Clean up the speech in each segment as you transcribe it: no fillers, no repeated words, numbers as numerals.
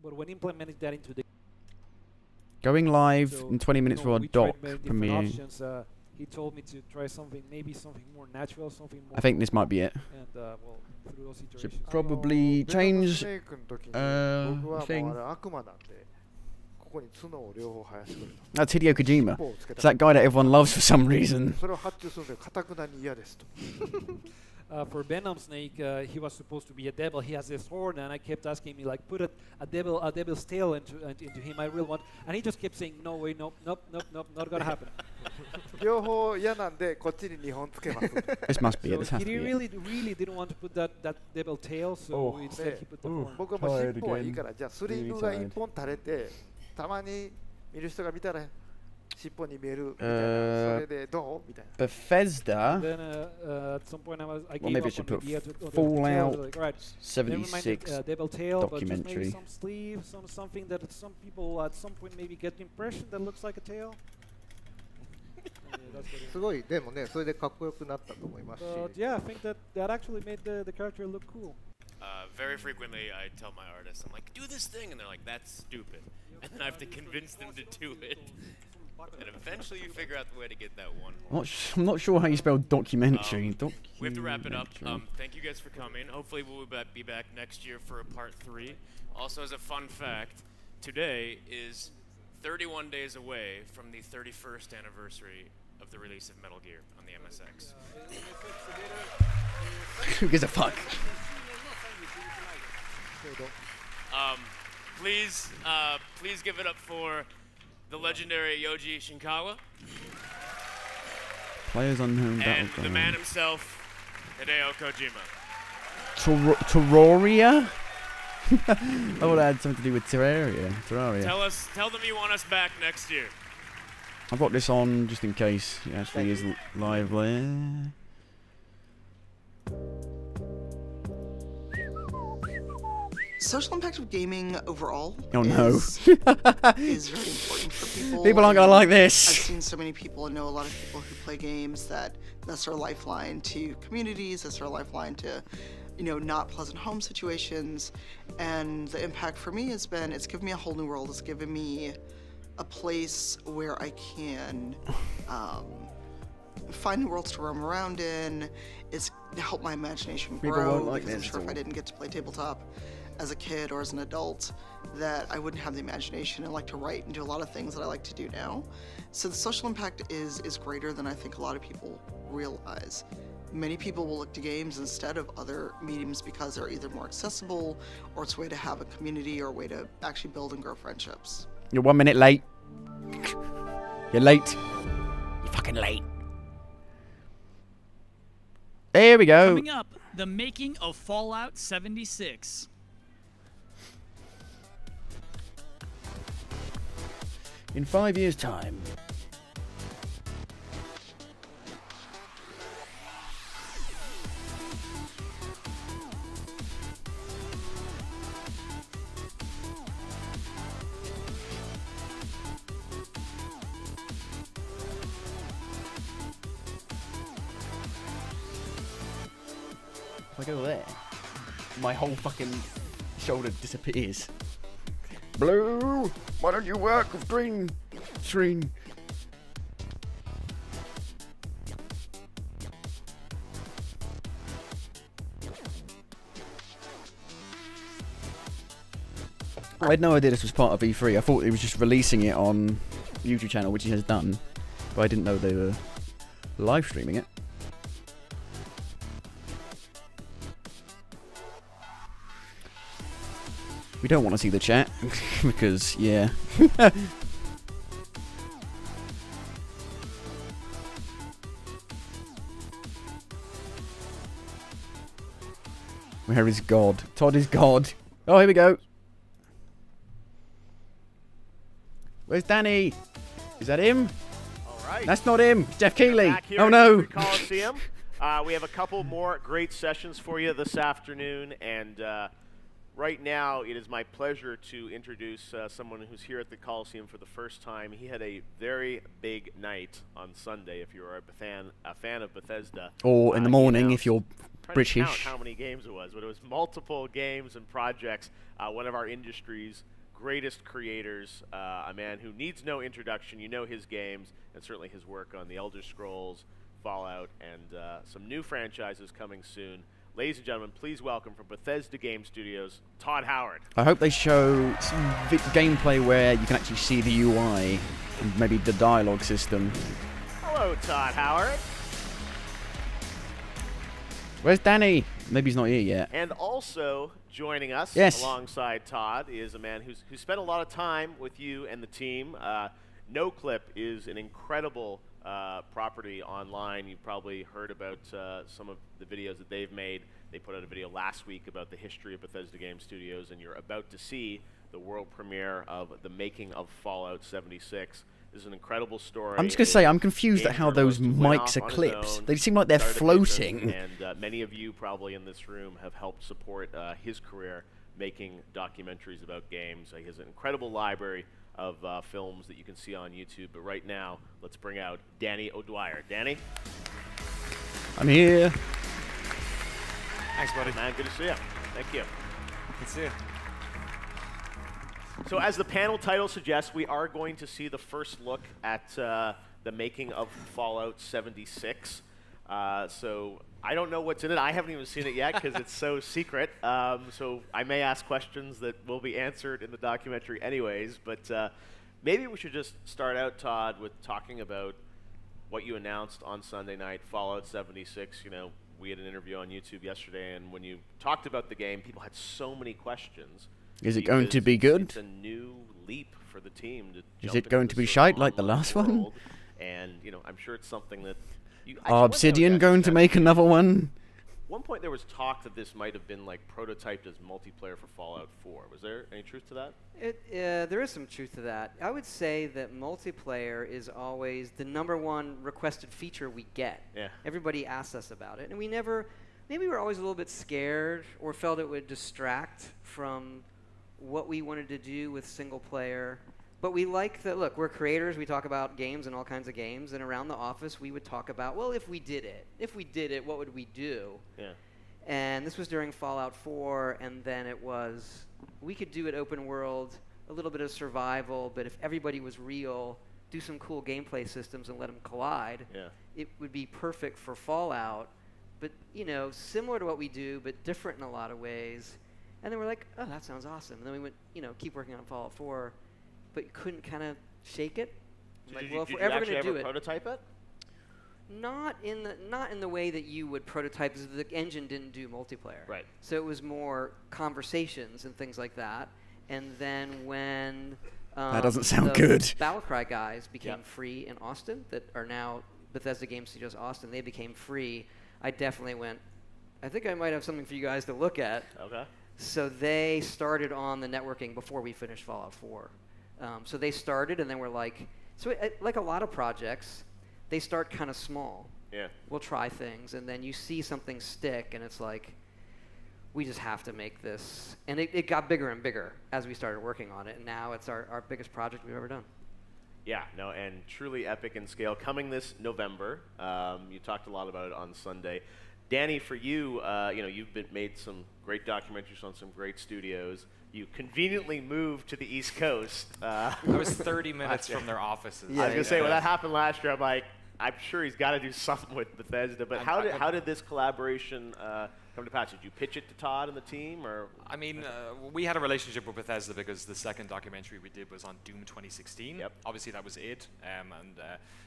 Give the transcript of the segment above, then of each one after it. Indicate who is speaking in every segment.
Speaker 1: But when implementing that into the
Speaker 2: Going live in 20 minutes for a doc premiere.
Speaker 1: Options, he told me to try something, maybe something more natural, something more.
Speaker 2: I think this might be it.
Speaker 1: And well, through those situations.
Speaker 2: Should probably change thing. That's Hideo Kojima. It's that guy that everyone loves for some reason.
Speaker 1: For Venom Snake, he was supposed to be a devil. He has this horn, and I kept asking me like, put a devil's tail into him. I really want, and he just kept saying, no way, nope, not gonna happen.
Speaker 2: This must be it. This has
Speaker 1: he
Speaker 2: to be
Speaker 1: really
Speaker 2: it.
Speaker 1: didn't want to put that devil tail, so instead he put the horn.
Speaker 2: Bethesda.
Speaker 1: Then at some point I
Speaker 2: Well, maybe I should put Fallout
Speaker 1: like, right,
Speaker 2: 76
Speaker 1: devil tail,
Speaker 2: documentary.
Speaker 1: but just maybe some sleeves, something that some people at some point maybe get the impression that looks like a tail. Yeah, I think that actually made the character look cool.
Speaker 3: Very frequently I tell my artists, I'm like, do this thing, and they're like, that's stupid. And then I have to convince them to do it. And eventually you figure out the way to get that one.
Speaker 2: I'm not sure how you spell documentary.
Speaker 3: We have to wrap it up. Thank you guys for coming. Hopefully we'll be back next year for a part 3. Also, as a fun fact, today is 31 days away from the 31st anniversary of the release of Metal Gear on the MSX.
Speaker 2: Who gives a fuck?
Speaker 3: Please give it up for the legendary Yoji Shinkawa.
Speaker 2: Players Unknown
Speaker 3: and
Speaker 2: Battleground.
Speaker 3: the man himself, Hideo Kojima.
Speaker 2: Terraria? I would have had something to do with Terraria.
Speaker 3: Tell them you want us back next year.
Speaker 2: I've got this on just in case it actually is live there.
Speaker 4: Social impact of gaming overall
Speaker 2: is
Speaker 4: very important for people.
Speaker 2: People aren't gonna like this.
Speaker 4: I've seen so many people and know a lot of people who play games that's their lifeline to communities, that's their lifeline to, not pleasant home situations. And the impact for me has been, it's given me a whole new world. It's given me a place where I can find new worlds to roam around in. It's helped my imagination grow.
Speaker 2: People won't like
Speaker 4: because I'm
Speaker 2: this
Speaker 4: sure if I didn't get to play tabletop as a kid or as an adult, that I wouldn't have the imagination and like to write and do a lot of things that I like to do now. So the social impact is greater than I think a lot of people realize. Many people will look to games instead of other mediums because they're either more accessible or it's a way to have a community or a way to actually build and grow friendships.
Speaker 2: You're 1 minute late. You're late. You're fucking late. There we go.
Speaker 5: Coming up, the making of Fallout 76.
Speaker 2: In 5 years' time. If I go there, my whole fucking shoulder disappears. Blue, why don't you work with green screen? I had no idea this was part of E3. I thought it was just releasing it on YouTube channel, which he has done, but I didn't know they were live streaming it. We don't want to see the chat, because, yeah. Where is God? Todd is God. Oh, here we go. Where's Danny? Is that him?
Speaker 6: All right.
Speaker 2: That's not him. It's Jeff Keighley.
Speaker 6: Oh,
Speaker 2: no.
Speaker 6: Coliseum. We have a couple more great sessions for you this afternoon, and right now it is my pleasure to introduce someone who's here at the Coliseum for the first time. He had a very big night on Sunday, if you're a fan of Bethesda.
Speaker 2: Or in the morning, if you're
Speaker 6: trying to count
Speaker 2: British.
Speaker 6: how many games it was, but it was multiple games and projects. One of our industry's greatest creators, a man who needs no introduction. You know his games and certainly his work on the Elder Scrolls, Fallout, and some new franchises coming soon. Ladies and gentlemen, please welcome from Bethesda Game Studios, Todd Howard.
Speaker 2: I hope they show some gameplay where you can actually see the UI and maybe the dialogue system.
Speaker 6: Hello, Todd Howard.
Speaker 2: Where's Danny? Maybe he's not here yet.
Speaker 6: And also joining us
Speaker 2: Yes.
Speaker 6: alongside Todd is a man who's spent a lot of time with you and the team. Noclip is an incredible property online. You've probably heard about some of the videos that they've made. They put out a video last week about the history of Bethesda Game Studios, and you're about to see the world premiere of the making of Fallout 76. This is an incredible story.
Speaker 2: I'm just going to say, I'm confused at how those mics are clipped. They seem like they're floating.
Speaker 6: And many of you probably in this room have helped support his career making documentaries about games. He has an incredible library of films that you can see on YouTube. But right now, let's bring out Danny O'Dwyer. Danny?
Speaker 2: I'm here.
Speaker 3: Thanks, buddy.
Speaker 6: Man, good to see you. Thank you.
Speaker 3: Good to see you.
Speaker 6: So as the panel title suggests, we are going to see the first look at the making of Fallout 76. So I don't know what's in it. I haven't even seen it yet because it's so secret. So I may ask questions that will be answered in the documentary anyways. But maybe we should just start out, Todd, with talking about what you announced on Sunday night, Fallout 76. You know, we had an interview on YouTube yesterday, and when you talked about the game, people had so many questions.
Speaker 2: Is it going to be good?
Speaker 6: It's a new leap for the team to
Speaker 2: Is
Speaker 6: jump
Speaker 2: it going
Speaker 6: into
Speaker 2: to be
Speaker 6: this sort of
Speaker 2: shite like the
Speaker 6: online
Speaker 2: last one?
Speaker 6: world. And you know, I'm sure it's something that you
Speaker 2: Are Obsidian going to make another one?
Speaker 6: One point there was talk that this might have been like prototyped as multiplayer for Fallout 4. Was there any truth to that?
Speaker 7: There is some truth to that. I would say that multiplayer is always the #1 requested feature we get.
Speaker 6: Yeah.
Speaker 7: Everybody asks us about it, and maybe we're always a little bit scared or felt it would distract from what we wanted to do with single player. But we like that, look, we're creators, we talk about games and all kinds of games, and around the office we would talk about, well, if we did it, what would we do?
Speaker 6: Yeah.
Speaker 7: And this was during Fallout 4, and then it was, we could do it open world, a little bit of survival, but if everybody was real, do some cool gameplay systems and let them collide,
Speaker 6: Yeah.
Speaker 7: it would be perfect for Fallout, but, you know, similar to what we do, but different in a lot of ways. And then we're like, oh, that sounds awesome. And then we went, you know, keep working on Fallout 4, but you couldn't kind of shake it.
Speaker 6: So
Speaker 7: Like,
Speaker 6: did
Speaker 7: well, if
Speaker 6: you
Speaker 7: we're ever
Speaker 6: actually
Speaker 7: going to do
Speaker 6: ever
Speaker 7: it,
Speaker 6: prototype it?
Speaker 7: not in the way that you would prototype, because the engine didn't do multiplayer.
Speaker 6: Right.
Speaker 7: So it was more conversations and things like that. And then when
Speaker 2: That doesn't sound
Speaker 7: the
Speaker 2: good.
Speaker 7: Battlecry guys became
Speaker 6: Yep.
Speaker 7: free in Austin, that are now Bethesda Game Studios Austin, they became free. I definitely went, I think I might have something for you guys to look at.
Speaker 6: Okay.
Speaker 7: So they started on the networking before we finished Fallout 4. So they started, and then we're like, like a lot of projects, they start kind of small.
Speaker 6: Yeah.
Speaker 7: We'll try things, and then you see something stick, and it's like, we just have to make this. And it got bigger and bigger as we started working on it, and now it's our biggest project we've ever done.
Speaker 6: Yeah, no, and truly epic in scale. Coming this November, you talked a lot about it on Sunday. Danny, for you, you know, you've made some great documentaries on some great studios. You conveniently moved to the East Coast.
Speaker 8: I was 30 minutes from their offices.
Speaker 7: Yeah,
Speaker 6: I was going to say, when that happened last year, I'm like, I'm sure he's got to do something with Bethesda. But how did this collaboration come to pass? Did you pitch it to Todd and the team, or?
Speaker 8: I mean, we had a relationship with Bethesda because the second documentary we did was on Doom 2016.
Speaker 6: Yep.
Speaker 8: Obviously, that was it. And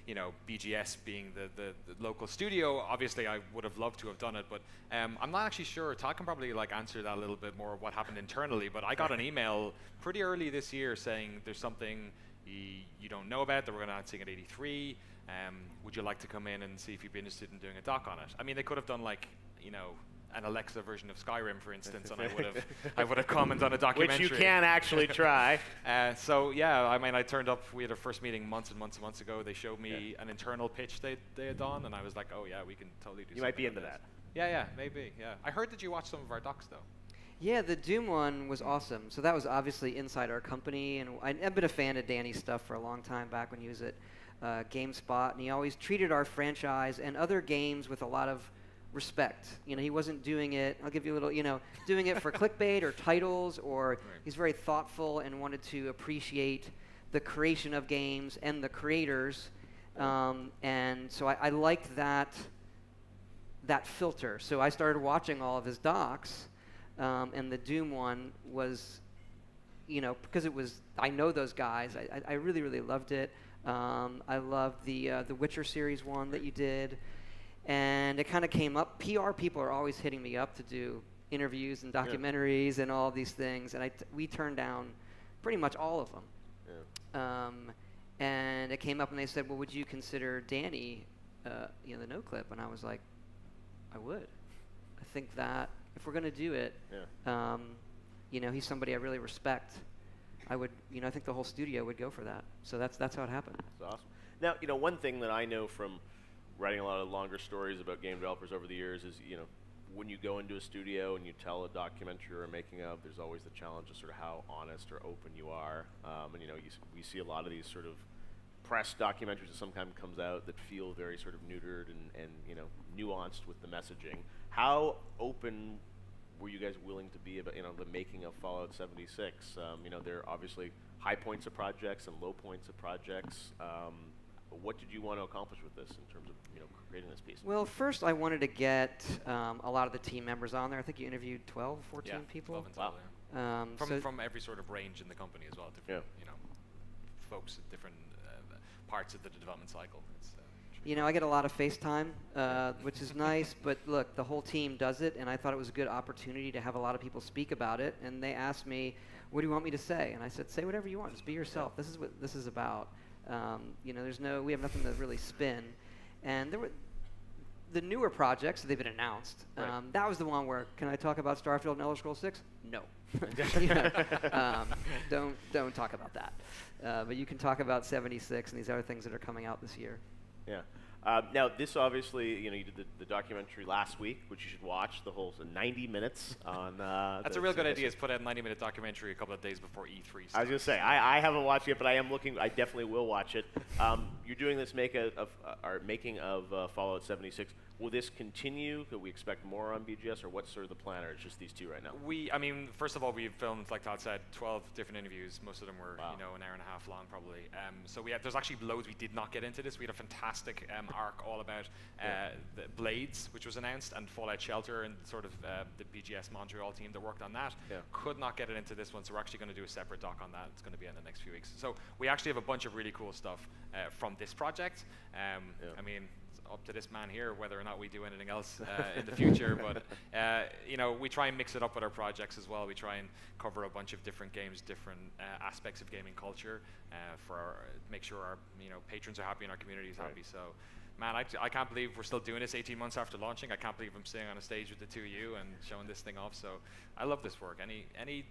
Speaker 8: you know, BGS being the local studio, obviously I would have loved to have done it, but I'm not actually sure. Todd can probably like answer that a little bit more, what happened internally. But I got an email pretty early this year saying there's something you don't know about that we're going to announcing at 83. Would you like to come in and see if you'd be interested in doing a doc on it? I mean, they could have done like, you know, an Alexa version of Skyrim, for instance, and I would have come and done a documentary.
Speaker 6: Which you can actually try.
Speaker 8: So yeah, I mean, I turned up. We had our first meeting months and months and months ago. They showed me an internal pitch they had done, and I was like, oh yeah, we can totally do.
Speaker 6: You might be
Speaker 8: something
Speaker 6: into
Speaker 8: with
Speaker 6: that.
Speaker 8: this. Yeah, maybe. Yeah, I heard that you watched some of our docs though.
Speaker 7: Yeah, the Doom one was awesome. So that was obviously inside our company, and I've been a fan of Danny's stuff for a long time, back when he was at GameSpot, and he always treated our franchise and other games with a lot of respect. You know, he wasn't doing it, I'll give you a little, you know, doing it for clickbait or titles, or he's very thoughtful and wanted to appreciate the creation of games and the creators. And so I liked that filter. So I started watching all of his docs, and the Doom one was, you know, because it was, I know those guys. I really, really loved it. I loved the Witcher series one that you did. And it kind of came up. PR people are always hitting me up to do interviews and documentaries and all these things. And we turned down pretty much all of them. Yeah. And it came up and they said, well, would you consider Danny, you know, the Noclip? And I was like, I would. I think that if we're going to do it, you know, he's somebody I really respect. I would, you know, I think the whole studio would go for that. So that's how it happened.
Speaker 6: That's awesome. Now, you know, one thing that I know from writing a lot of longer stories about game developers over the years is, you know, when you go into a studio and you tell a documentary or a making of, there's always the challenge of sort of how honest or open you are. And, you know, we see a lot of these sort of press documentaries that sometimes comes out that feel very sort of neutered and you know, nuanced with the messaging. How open were you guys willing to be about, you know, the making of Fallout 76? You know, there are obviously high points of projects and low points of projects. What did you want to accomplish with this in terms of, you know, creating this piece?
Speaker 7: Well, first I wanted to get a lot of the team members on there. I think you interviewed 12, 14 people.
Speaker 8: 12 in total,
Speaker 7: Wow.
Speaker 8: From every sort of range in the company as well. Different, you know, folks at different parts of the development cycle.
Speaker 7: You know, I get a lot of FaceTime, which is nice, but look, the whole team does it, and I thought it was a good opportunity to have a lot of people speak about it, and they asked me, what do you want me to say? And I said, say whatever you want, just be yourself. This is what this is about. You know, we have nothing to really spin. And there were the newer projects, they've been announced. That was the one where, can I talk about Starfield and Elder Scrolls 6? No. Don't talk about that. But you can talk about 76 and these other things that are coming out this year.
Speaker 6: Yeah. Now, this obviously, you know, you did the documentary last week, which you should watch, the whole 90 minutes on.
Speaker 8: That's a real good idea, is put out a 90-minute documentary a couple of days before E3 starts.
Speaker 6: I was going to say, I haven't watched it, but I am looking, I definitely will watch it. You're doing this making of Fallout 76. Will this continue? Could we expect more on BGS, or what's sort of the plan, or it's just these two right now?
Speaker 8: I mean, first of all, we've filmed, like Todd said, 12 different interviews. Most of them were, you know, an hour and a half long, probably. So there's actually loads we did not get into this. We had a fantastic arc all about the Blades, which was announced, and Fallout Shelter, and sort of the BGS Montreal team that worked on that. Could not get it into this one, so we're actually going to do a separate doc on that. It's going to be in the next few weeks. So we actually have a bunch of really cool stuff from this project. I mean, up to this man here whether or not we do anything else in the future, but you know, we try and mix it up with our projects as well. We try and cover a bunch of different games, different aspects of gaming culture, make sure our, you know, patrons are happy and our community is happy. So man, I can't believe we're still doing this 18 months after launching. I can't believe I'm sitting on a stage with the two of you and showing this thing off. So I love this work.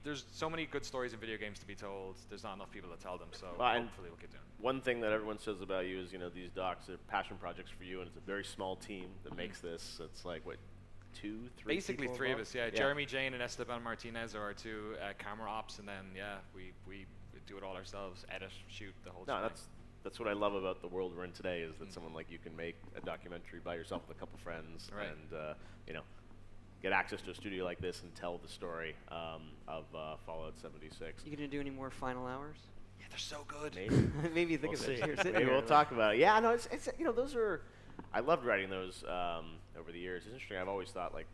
Speaker 8: There's so many good stories in video games to be told. There's not enough people to tell them, so hopefully we'll keep doing it.
Speaker 6: One thing that everyone says about you is, you know, these docs are passion projects for you, and it's a very small team that makes this. It's like, what, 2, 3
Speaker 8: Basically
Speaker 6: people
Speaker 8: 3 of
Speaker 6: involved?
Speaker 8: us, yeah. Jeremy, Jane, and Esteban Martinez are our 2 camera ops, and then, we do it all ourselves, edit, shoot, the whole thing.
Speaker 6: That's what I love about the world we're in today, is that someone like you can make a documentary by yourself with a couple friends, and you know, get access to a studio like this and tell the story of Fallout 76.
Speaker 7: You gonna do any more final hours?
Speaker 8: Yeah, they're so good.
Speaker 6: Maybe.
Speaker 7: Maybe think of it. Here, sit
Speaker 6: Maybe
Speaker 7: here.
Speaker 6: we'll talk about it. Yeah, no, it's you know, those are, I loved writing those over the years. It's interesting. I've always thought, like,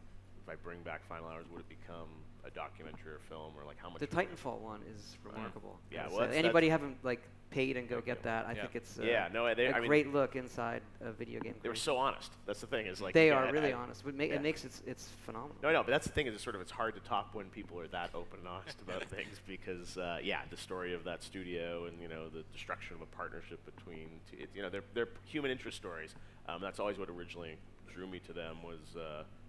Speaker 6: if I bring back final hours, would it become a documentary or film, or like how much?
Speaker 7: The Titanfall one is remarkable.
Speaker 6: Yeah, well,
Speaker 7: anybody haven't like paid and go get that. I think it's a great look inside a video game.
Speaker 6: They were so honest. That's the thing, is like
Speaker 7: they are really honest. It makes it's phenomenal.
Speaker 6: No, but that's the thing, is it's hard to top when people are that open and honest about things, because the story of that studio, and, you know, the destruction of a partnership between you know, they're human interest stories. That's always what originally drew me to them, was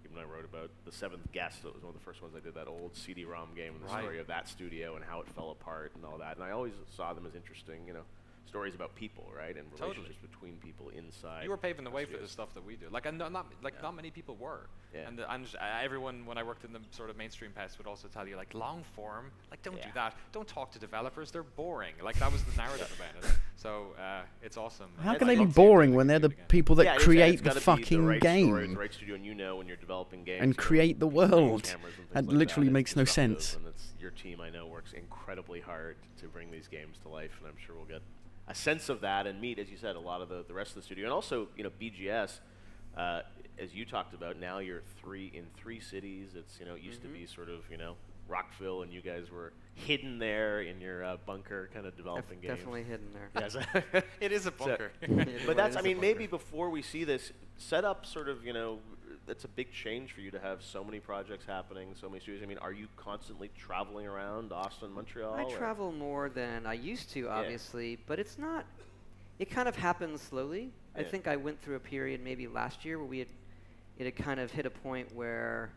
Speaker 6: even I wrote about The Seventh Guest. That was one of the first ones I did, that old CD-ROM game, and the story of that studio and how it fell apart and all that. And I always saw them as interesting, you know, stories about people, right, and relationships between people inside.
Speaker 8: You were paving the way for the stuff that we do. Like, and not many people were.
Speaker 6: Yeah.
Speaker 8: And everyone, when I worked in the sort of mainstream press, would also tell you, like, long form, like, don't do that. Don't talk to developers. They're boring. Like, that was the narrative about it. So it's awesome.
Speaker 2: How can they be boring when they're the people that create the fucking
Speaker 6: the right
Speaker 2: game?
Speaker 6: Story, the right studio, and you know when you're developing games.
Speaker 2: And create the world. That
Speaker 6: like
Speaker 2: literally
Speaker 6: that.
Speaker 2: makes no sense.
Speaker 6: And your team, I know, works incredibly hard to bring these games to life, and I'm sure we'll get a sense of that and meet, as you said, a lot of the rest of the studio. And also, you know, BGS, as you talked about, now you're in three cities. It's, you know, it used to be sort of, you know, Rockville, and you guys were hidden there in your bunker, kind of developing games.
Speaker 7: Definitely hidden there.
Speaker 6: Yes.
Speaker 8: It is a bunker.
Speaker 6: But that's, I mean, maybe before we see this, set up sort of, you know, it's a big change for you to have so many projects happening, so many studios. I mean, are you constantly traveling around Austin, Montreal?
Speaker 7: I travel more than I used to, obviously, but it's not. It kind of happens slowly. I think I went through a period maybe last year where it had kind of hit a point where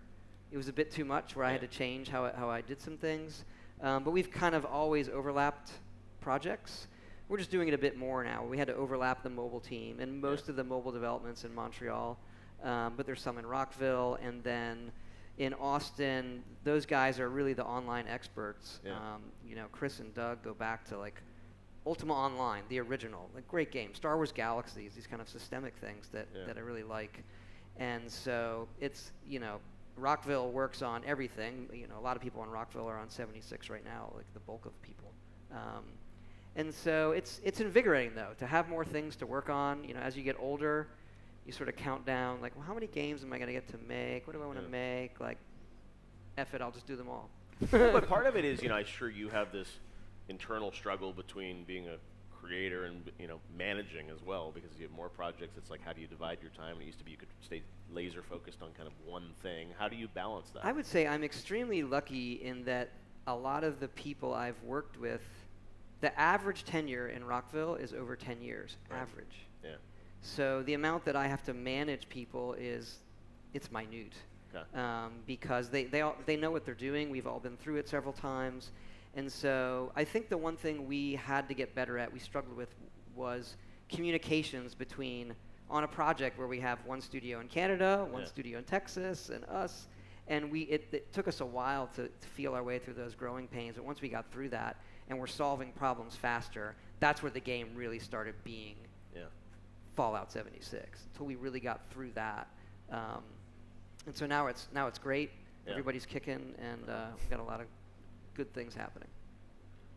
Speaker 7: it was a bit too much, where I had to change how I did some things. But we've kind of always overlapped projects. We're just doing it a bit more now. We had to overlap the mobile team, and most of the mobile developments in Montreal. But there's some in Rockville, and then in Austin, those guys are really the online experts. You know, Chris and Doug go back to like Ultima Online, the original, like great game. Star Wars Galaxies, these kind of systemic things that I really like. And so it's, you know, Rockville works on everything. You know, a lot of people in Rockville are on 76 right now, like the bulk of people. And so it's invigorating though to have more things to work on. You know, as you get older, you sort of count down, like, well, how many games am I going to get to make? What do I want to make? Like, F it, I'll just do them all.
Speaker 6: But part of it is, you know, I'm sure you have this internal struggle between being a creator and, you know, managing as well, because you have more projects. It's like, how do you divide your time? It used to be you could stay laser focused on kind of one thing. How do you balance that?
Speaker 7: I would say I'm extremely lucky in that a lot of the people I've worked with, the average tenure in Rockville is over 10 years, average.
Speaker 6: Yeah.
Speaker 7: So the amount that I have to manage people it's minute, because they know what they're doing. We've all been through it several times, and so I think the one thing we had to get better at, we struggled with, was communications between, on a project where we have one studio in Canada, one studio in Texas, and us, and it took us a while to feel our way through those growing pains. But once we got through that, and we're solving problems faster, that's where the game really started being Fallout 76, until we really got through that. And so now it's great. Everybody's kicking, and we've got a lot of good things happening.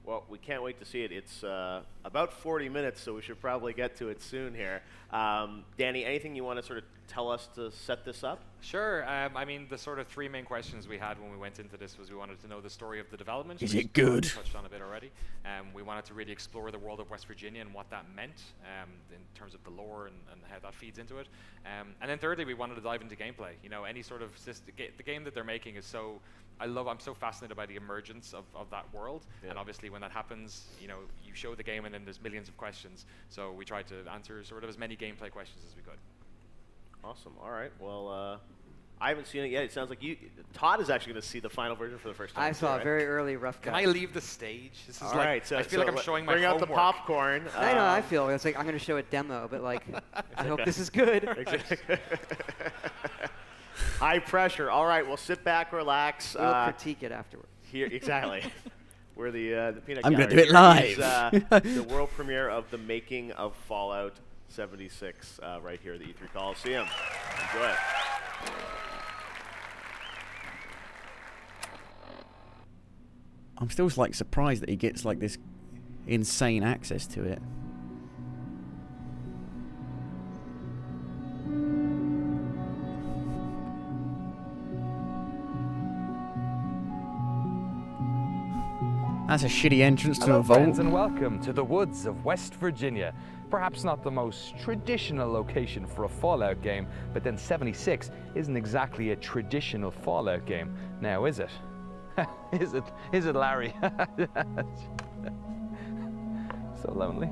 Speaker 6: Well, we can't wait to see it. It's about 40 minutes, so we should probably get to it soon here. Danny, anything you want to sort of tell us to set this up?
Speaker 8: Sure. I mean, the sort of three main questions we had when we went into this was we wanted to know the story of the development.
Speaker 2: Is it good?
Speaker 8: We touched on a bit already. We wanted to really explore the world of West Virginia and what that meant in terms of the lore and how that feeds into it. And then thirdly, we wanted to dive into gameplay. You know, any sort of the game that they're making is so... I'm so fascinated by the emergence of that world, and obviously when that happens, you know, you show the game and then there's millions of questions. So we tried to answer sort of as many gameplay questions as we could.
Speaker 6: Awesome. All right. Well, I haven't seen it yet. It sounds like Todd is actually going to see the final version for the first time.
Speaker 7: I saw a very early rough cut.
Speaker 8: Can I leave the stage? This is
Speaker 6: all right. So
Speaker 8: I feel like I'm showing my homework.
Speaker 6: Bring out the popcorn.
Speaker 7: I know. I feel it's like I'm going to show a demo, but like I hope this is good.
Speaker 6: High pressure. All right, well, sit back, relax.
Speaker 7: We'll critique it afterwards.
Speaker 6: Here, exactly. We're the Peanut
Speaker 2: I'm
Speaker 6: Gallery.
Speaker 2: going to do it live.
Speaker 6: The world premiere of the making of Fallout 76 right here at the E3 Coliseum. Enjoy it.
Speaker 2: I'm still like surprised that he gets like this insane access to it. That's a shitty entrance to a vault.
Speaker 9: Friends, and welcome to the woods of West Virginia. Perhaps not the most traditional location for a Fallout game, but then 76 isn't exactly a traditional Fallout game. Now, is it? Is it, Larry? So lonely.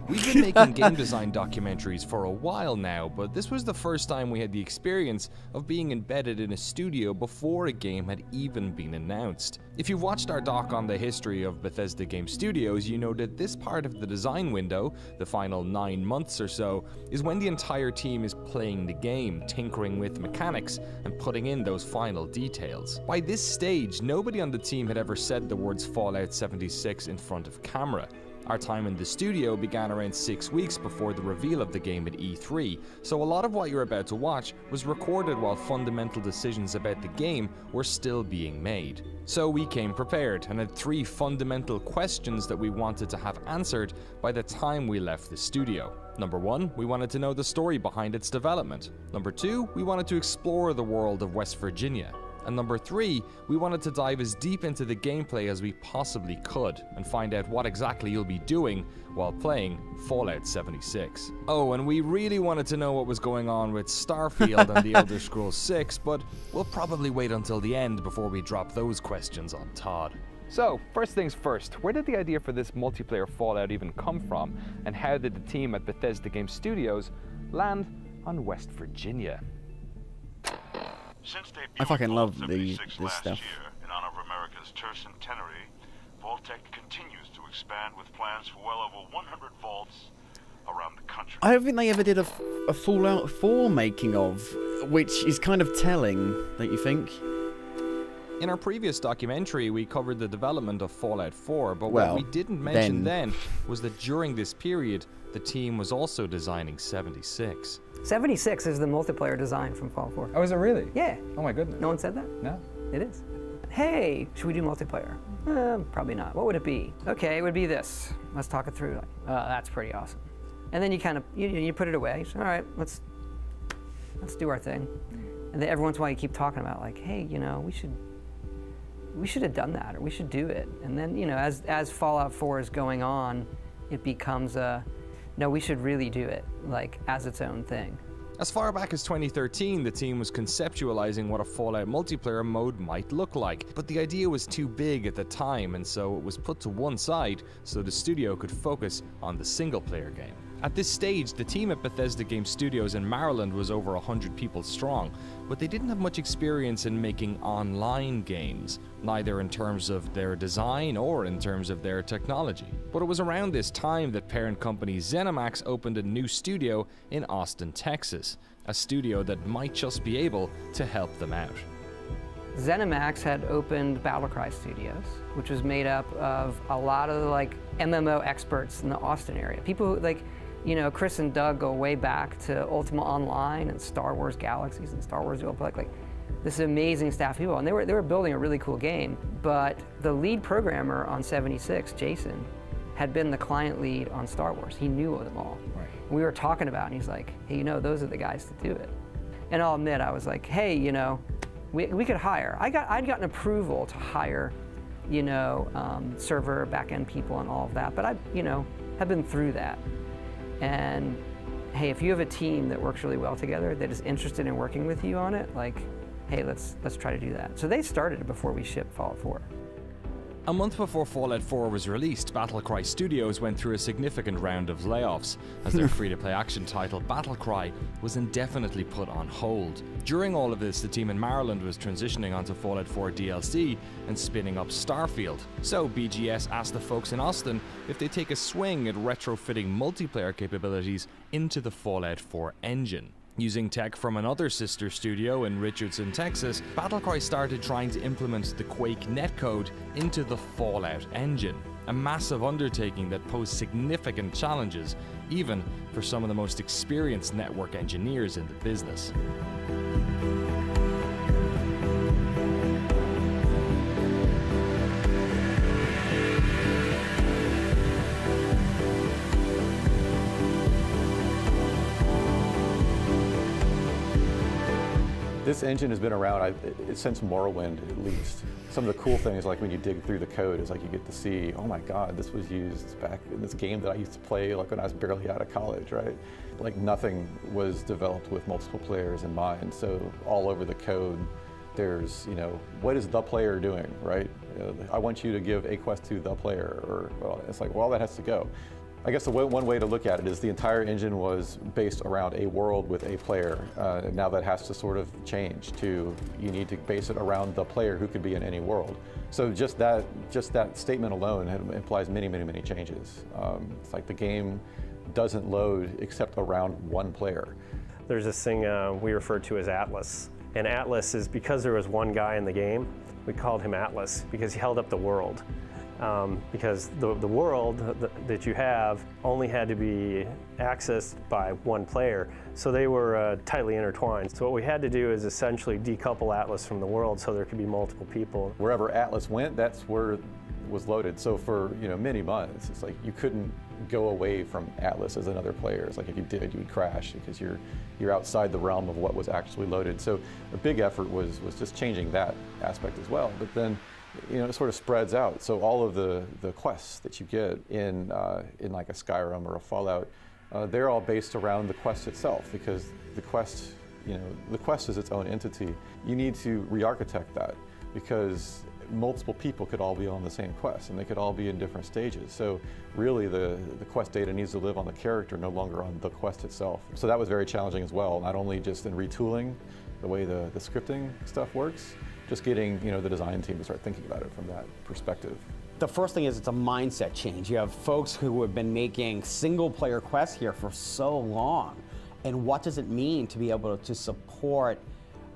Speaker 9: We've been making game design documentaries for a while now, but this was the first time we had the experience of being embedded in a studio before a game had even been announced. If you've watched our doc on the history of Bethesda Game Studios, you know that this part of the design window, the final 9 months or so, is when the entire team is playing the game, tinkering with mechanics, and putting in those final details. By this stage, nobody on the team had ever said the words Fallout 76 in front of camera. Our time in the studio began around 6 weeks before the reveal of the game at E3, so a lot of what you're about to watch was recorded while fundamental decisions about the game were still being made. So we came prepared and had 3 fundamental questions that we wanted to have answered by the time we left the studio. Number 1, we wanted to know the story behind its development. Number 2, we wanted to explore the world of West Virginia. And number 3, we wanted to dive as deep into the gameplay as we possibly could and find out what exactly you'll be doing while playing Fallout 76. Oh, and we really wanted to know what was going on with Starfield and the Elder Scrolls 6, but we'll probably wait until the end before we drop those questions on Todd.
Speaker 10: So, first things first, where did the idea for this multiplayer Fallout even come from? And how did the team at Bethesda Game Studios land on West Virginia?
Speaker 11: Since
Speaker 2: I fucking love this
Speaker 11: last
Speaker 2: stuff.
Speaker 11: Year, in honor of America's tercentenary, Vault-Tec continues to expand with plans for well over 100 vaults around the country.
Speaker 2: I don't think they ever did a Fallout 4 making of, which is kind of telling, don't you think?
Speaker 9: In our previous documentary, we covered the development of Fallout 4, but
Speaker 2: Well,
Speaker 9: what we didn't mention then was that during this period, the team was also designing 76.
Speaker 12: 76 is the multiplayer design from Fallout 4.
Speaker 10: Oh, is it really?
Speaker 12: Yeah.
Speaker 10: Oh my goodness.
Speaker 12: No one said that?
Speaker 10: No.
Speaker 12: It is. Hey, should we do multiplayer? Probably not. What would it be? Okay, it would be this. Let's talk it through. Like, that's pretty awesome. And then you kind of, you put it away. So, all right, let's do our thing. And then every once in a while you keep talking about like, hey, you know, we should have done that, or we should do it. And then, you know, as Fallout 4 is going on, it becomes no, we should really do it, like, as its own thing.
Speaker 9: As far back as 2013, the team was conceptualizing what a Fallout multiplayer mode might look like, but the idea was too big at the time, and so it was put to one side so the studio could focus on the single-player game. At this stage, the team at Bethesda Game Studios in Maryland was over 100 people strong, but they didn't have much experience in making online games, neither in terms of their design or in terms of their technology. But it was around this time that parent company ZeniMax opened a new studio in Austin, Texas, a studio that might just be able to help them out.
Speaker 12: ZeniMax had opened Battlecry Studios, which was made up of a lot of like MMO experts in the Austin area. People who, like, you know, Chris and Doug go way back to Ultima Online and Star Wars Galaxies and Star Wars Republic. Like, this is amazing staff of people, and they were building a really cool game. But the lead programmer on 76, Jason, had been the client lead on Star Wars. He knew of them all. Right. We were talking about it, and he's like, hey, you know, those are the guys to do it. And I'll admit, I was like, hey, you know, we could hire. I'd gotten approval to hire, you know, server back-end people and all of that, but I, you know, have been through that. And hey, if you have a team that works really well together, that is interested in working with you on it, like, hey, let's try to do that. So they started it before we shipped Fallout 4.
Speaker 9: A month before Fallout 4 was released, Battlecry Studios went through a significant round of layoffs, as their free-to-play action title, Battlecry, was indefinitely put on hold. During all of this, the team in Maryland was transitioning onto Fallout 4 DLC and spinning up Starfield. So BGS asked the folks in Austin if they'd take a swing at retrofitting multiplayer capabilities into the Fallout 4 engine. Using tech from another sister studio in Richardson, Texas, Battlecry started trying to implement the Quake netcode into the Fallout engine, a massive undertaking that posed significant challenges, even for some of the most experienced network engineers in the business.
Speaker 13: This engine has been around since Morrowind, at least. Some of the cool things, like when you dig through the code, is like you get to see, oh my God, this was used back in this game that I used to play like when I was barely out of college, right? Like nothing was developed with multiple players in mind. So all over the code, there's, you know, what is the player doing, right? You know, I want you to give a quest to the player, or, well, it's like, well, that has to go. I guess the one way to look at it is the entire engine was based around a world with a player. Now that has to sort of change to, you need to base it around the player who could be in any world. So just that statement alone implies many, many, many changes. It's like the game doesn't load except around one player.
Speaker 14: There's this thing we refer to as Atlas. And Atlas is, because there was one guy in the game, we called him Atlas because he held up the world. Because the world that you have only had to be accessed by one player, so they were tightly intertwined. So what we had to do is essentially decouple Atlas from the world so there could be multiple people.
Speaker 13: Wherever Atlas went, that's where it was loaded. So for many months, it's like you couldn't go away from Atlas as another player. It's like if you did, you would crash because you're outside the realm of what was actually loaded. So a big effort was just changing that aspect as well. But then it sort of spreads out. So all of the quests that you get in like a Skyrim or a Fallout, they're all based around the quest itself, because the quest, the quest is its own entity. You need to re-architect that because multiple people could all be on the same quest and they could all be in different stages. So really the quest data needs to live on the character, no longer on the quest itself. So that was very challenging as well, not only just in retooling the way the scripting stuff works, just getting the design team to start thinking about it from that perspective.
Speaker 15: The first thing is it's a mindset change. You have folks who have been making single player quests here for so long. And what does it mean to be able to support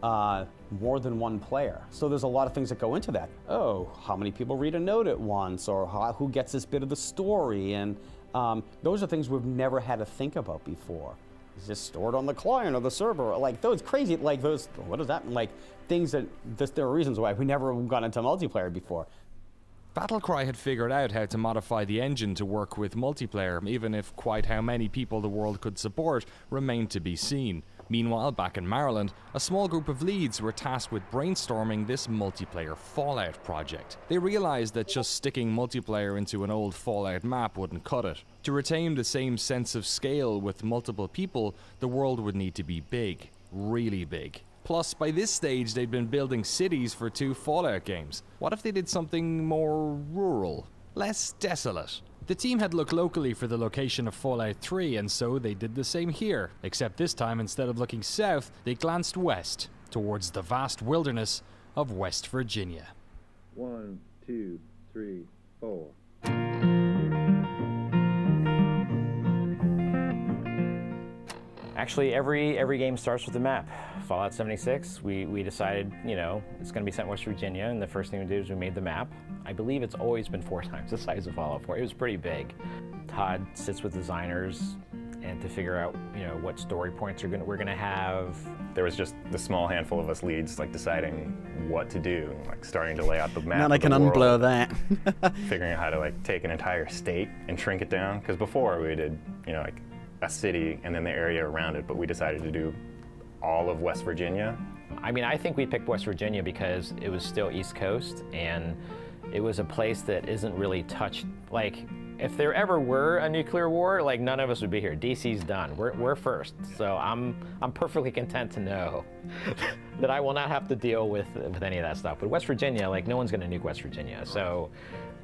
Speaker 15: more than one player? So there's a lot of things that go into that. Oh, how many people read a note at once, or who gets this bit of the story? And those are things we've never had to think about before. Is this stored on the client or the server? Like those crazy, like those, what does that mean? Like things that, there are reasons why we never got into multiplayer before.
Speaker 9: Battlecry had figured out how to modify the engine to work with multiplayer, even if quite how many people the world could support remained to be seen. Meanwhile, back in Maryland, a small group of leads were tasked with brainstorming this multiplayer Fallout project. They realized that just sticking multiplayer into an old Fallout map wouldn't cut it. To retain the same sense of scale with multiple people, the world would need to be big, really big. Plus, by this stage, they'd been building cities for 2 Fallout games. What if they did something more rural, less desolate? The team had looked locally for the location of Fallout 3, and so they did the same here. Except this time, instead of looking south, they glanced west, towards the vast wilderness of West Virginia.
Speaker 16: 1, 2, 3, 4.
Speaker 17: Actually, every game starts with a map. Fallout 76, we decided, it's going to be set in West Virginia, and the first thing we did is we made the map. I believe it's always been 4 times the size of Fallout 4. It was pretty big. Todd sits with designers and to figure out, what story points we're going to have.
Speaker 18: There was just the small handful of us leads, deciding what to do, starting to lay out the map.
Speaker 15: Now I can unblur that.
Speaker 18: Figuring out how to take an entire state and shrink it down, because before we did, a city and then the area around it, but we decided to do all of West Virginia.
Speaker 17: I think we picked West Virginia because it was still East Coast, and it was a place that isn't really touched. If there ever were a nuclear war, none of us would be here. DC's done. We're first. So I'm perfectly content to know that I will not have to deal with any of that stuff. But West Virginia, no one's gonna nuke West Virginia. So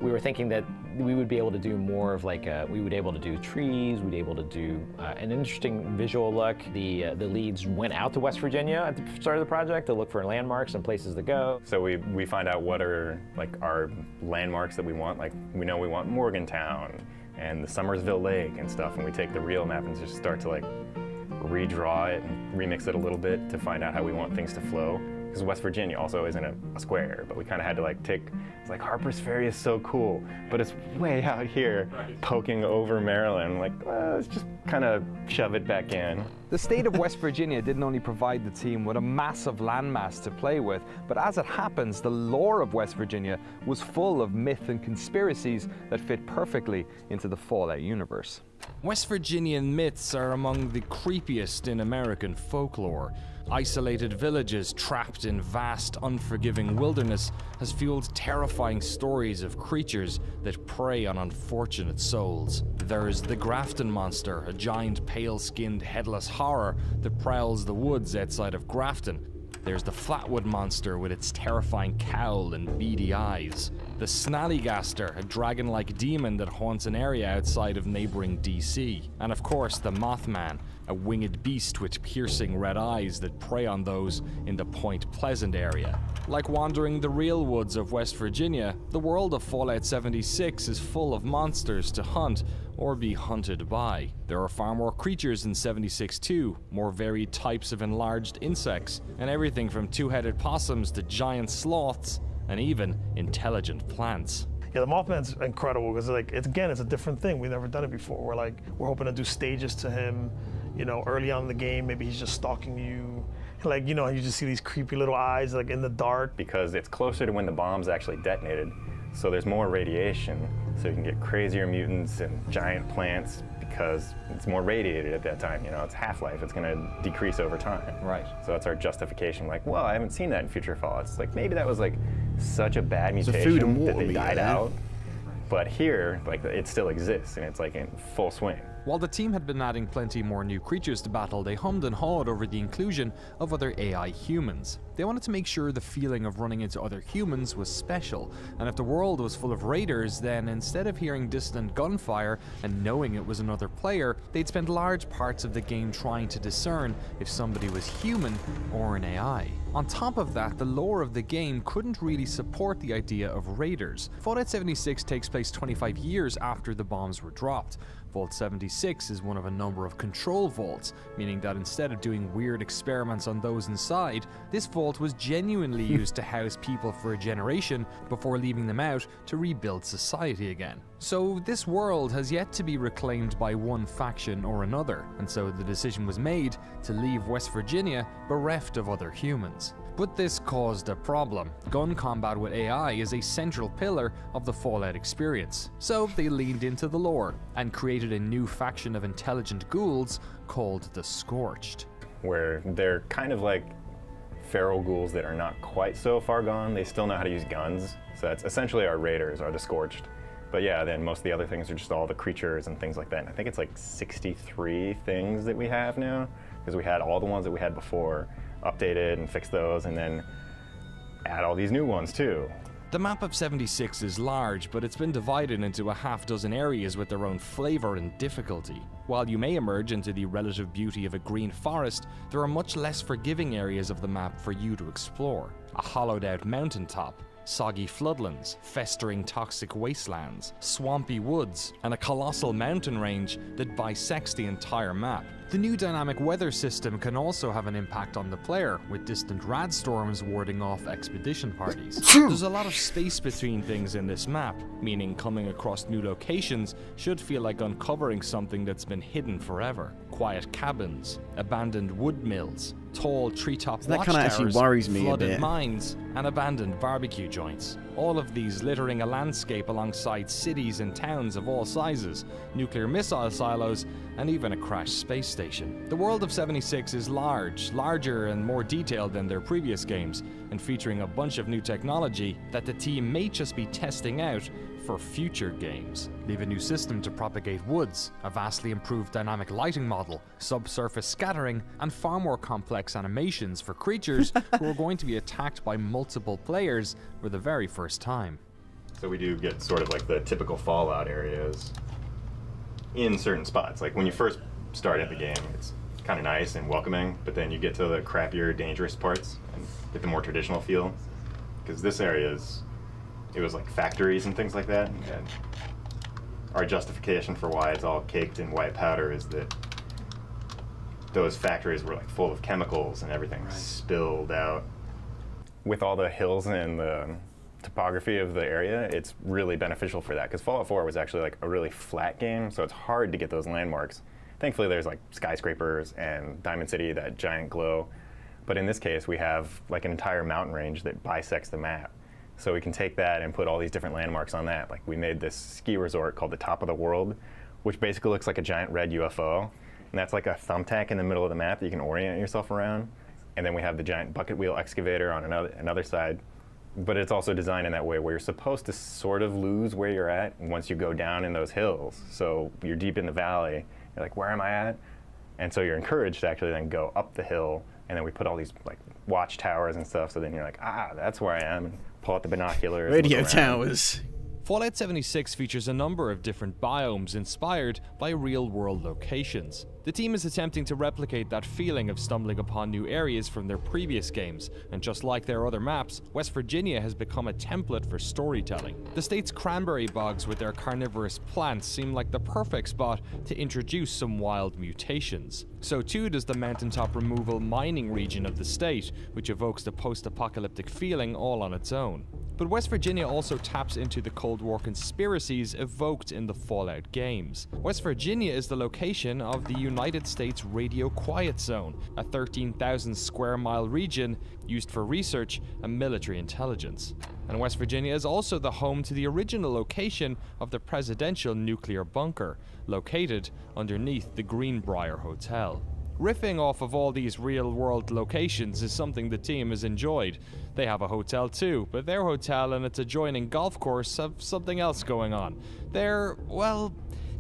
Speaker 17: we were thinking that we would be able to do more of we would be able to do trees, we'd be able to do an interesting visual look. The leads went out to West Virginia at the start of the project to look for landmarks and places to go.
Speaker 18: So we find out what are our landmarks that we want. We know we want Morgantown and the Summersville Lake and stuff, and we take the real map and just start to redraw it and remix it a little bit to find out how we want things to flow. Because West Virginia also isn't a square, but we kind of had to take, it's Harper's Ferry is so cool, but it's way out here, poking over Maryland. Let's just kind of shove it back in.
Speaker 10: The state of West Virginia didn't only provide the team with a massive landmass to play with, but as it happens, the lore of West Virginia was full of myth and conspiracies that fit perfectly into the Fallout universe.
Speaker 9: West Virginian myths are among the creepiest in American folklore. Isolated villages trapped in vast, unforgiving wilderness has fueled terrifying stories of creatures that prey on unfortunate souls. There's the Grafton Monster, a giant pale-skinned headless horror that prowls the woods outside of Grafton. There's the Flatwood Monster with its terrifying cowl and beady eyes. the Snallygaster, a dragon-like demon that haunts an area outside of neighboring DC, and of course the Mothman, a winged beast with piercing red eyes that prey on those in the Point Pleasant area. Like wandering the real woods of West Virginia, the world of Fallout 76 is full of monsters to hunt or be hunted by. There are far more creatures in 76 too, more varied types of enlarged insects, and everything from two-headed possums to giant sloths, and even intelligent plants.
Speaker 19: Yeah, the Mothman's incredible because it's a different thing. We've never done it before. We're hoping to do stages to him, you know, early on in the game. Maybe he's just stalking you. Like, you know, you just see these creepy little eyes like in the dark.
Speaker 18: Because it's closer to when the bomb's actually detonated, so there's more radiation, so you can get crazier mutants and giant plants because it's more radiated at that time. You know, it's half-life. It's going to decrease over time.
Speaker 9: Right.
Speaker 18: So that's our justification. Like, well, I haven't seen that in future Fallouts. It's like maybe that was like such a bad
Speaker 2: It's a
Speaker 18: mutation
Speaker 2: food and water
Speaker 18: that they
Speaker 2: meter,
Speaker 18: died
Speaker 2: yeah.
Speaker 18: out. But here, like, it still exists and it's like in full swing.
Speaker 9: While the team had been adding plenty more new creatures to battle, they hummed and hawed over the inclusion of other AI humans. They wanted to make sure the feeling of running into other humans was special, and if the world was full of raiders, then instead of hearing distant gunfire and knowing it was another player, they'd spend large parts of the game trying to discern if somebody was human or an AI. On top of that, the lore of the game couldn't really support the idea of raiders. Fallout 76 takes place 25 years after the bombs were dropped. Vault 76 is one of a number of control vaults, meaning that instead of doing weird experiments on those inside, this vault was genuinely used to house people for a generation before leaving them out to rebuild society again. So this world has yet to be reclaimed by one faction or another, and so the decision was made to leave West Virginia bereft of other humans. But this caused a problem. Gun combat with AI is a central pillar of the Fallout experience. So they leaned into the lore and created a new faction of intelligent ghouls called the Scorched.
Speaker 18: Where they're kind of like feral ghouls that are not quite so far gone. They still know how to use guns. So that's essentially our raiders, are the Scorched. But yeah, then most of the other things are just all the creatures and things like that. And I think it's like 63 things that we have now, because we had all the ones that we had before, updated and fixed those, and then add all these new ones too.
Speaker 9: The map of 76 is large, but it's been divided into a half-dozen areas with their own flavor and difficulty. While you may emerge into the relative beauty of a green forest, there are much less forgiving areas of the map for you to explore. A hollowed-out mountaintop, soggy floodlands, festering toxic wastelands, swampy woods, and a colossal mountain range that bisects the entire map. The new dynamic weather system can also have an impact on the player, with distant rad storms warding off expedition parties. There's a lot of space between things in this map, meaning coming across new locations should feel like uncovering something that's been hidden forever. Quiet cabins, abandoned wood mills, tall treetop
Speaker 2: That kind of actually
Speaker 9: watchtowers,
Speaker 2: worries me a
Speaker 9: flooded
Speaker 2: bit.
Speaker 9: mines, and abandoned barbecue joints. All of these littering a landscape alongside cities and towns of all sizes, nuclear missile silos, and even a crashed space station. The world of 76 is larger and more detailed than their previous games, and featuring a bunch of new technology that the team may just be testing out for future games. They have a new system to propagate woods, a vastly improved dynamic lighting model, subsurface scattering, and far more complex animations for creatures who are going to be attacked by multiple players for the very first time.
Speaker 18: So we do get sort of like the typical Fallout areas in certain spots. Like when you first start at the game, it's kind of nice and welcoming, but then you get to the crappier, dangerous parts and get the more traditional feel. Because this area is, it was like factories and things like that. And our justification for why it's all caked in white powder is that those factories were like full of chemicals and everything spilled out. With all the hills and the topography of the area, it's really beneficial for that, because Fallout 4 was actually like a really flat game, so it's hard to get those landmarks. Thankfully there's like skyscrapers and Diamond City, that giant glow, but in this case we have like an entire mountain range that bisects the map. So we can take that and put all these different landmarks on that. Like we made this ski resort called the Top of the World, which basically looks like a giant red UFO, and that's like a thumbtack in the middle of the map that you can orient yourself around. And then we have the giant bucket wheel excavator on another side. But it's also designed in that way where you're supposed to sort of lose where you're at once you go down in those hills. So you're deep in the valley, you're like, where am I at? And so you're encouraged to actually then go up the hill, and then we put all these like watchtowers and stuff, so then you're like, ah, that's where I am. And pull out the binoculars.
Speaker 2: Radio
Speaker 18: look around.
Speaker 2: towers.
Speaker 9: Fallout 76 features a number of different biomes inspired by real-world locations. The team is attempting to replicate that feeling of stumbling upon new areas from their previous games, and just like their other maps, West Virginia has become a template for storytelling. The state's cranberry bogs with their carnivorous plants seem like the perfect spot to introduce some wild mutations. So too does the mountaintop removal mining region of the state, which evokes the post-apocalyptic feeling all on its own. But West Virginia also taps into the Cold War conspiracies evoked in the Fallout games. West Virginia is the location of the United States Radio Quiet Zone, a 13,000 square mile region used for research and military intelligence. And West Virginia is also the home to the original location of the presidential nuclear bunker, located underneath the Greenbrier Hotel. Riffing off of all these real-world locations is something the team has enjoyed. They have a hotel too, but their hotel and its adjoining golf course have something else going on. Well,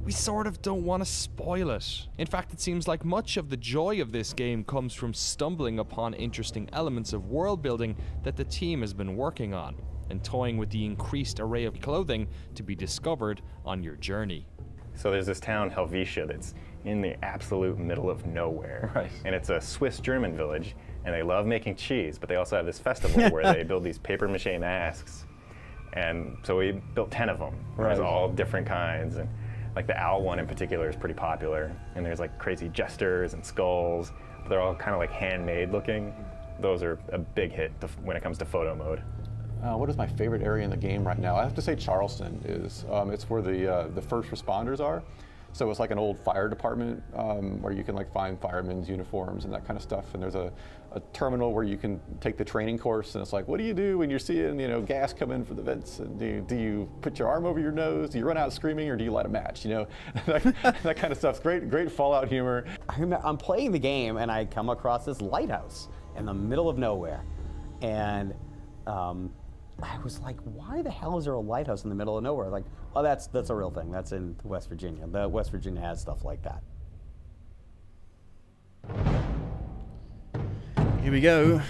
Speaker 9: we sort of don't want to spoil it. In fact, it seems like much of the joy of this game comes from stumbling upon interesting elements of world building that the team has been working on, and toying with the increased array of clothing to be discovered on your journey.
Speaker 18: So there's this town, Helvetia, that's in the absolute middle of nowhere. Right. And it's a Swiss-German village, and they love making cheese, but they also have this festival where they build these papier-mâché masks. And so we built 10 of them. Right. There's all different kinds, and like the owl one in particular is pretty popular. And there's like crazy jesters and skulls, but they're all kind of like handmade looking. Those are a big hit when it comes to photo mode.
Speaker 13: What is my favorite area in the game right now? I have to say Charleston is. It's where the first responders are. So it's like an old fire department where you can like find firemen's uniforms and that kind of stuff. And there's a terminal where you can take the training course, and it's like, what do you do when you're seeing gas come in from the vents? And do you put your arm over your nose? Do you run out screaming, or do you light a match? That kind of stuff's great Fallout humor.
Speaker 15: I'm playing the game and I come across this lighthouse in the middle of nowhere, and I was like, why the hell is there a lighthouse in the middle of nowhere? Like, oh, that's a real thing. That's in West Virginia. West Virginia has stuff like that.
Speaker 2: Here we go.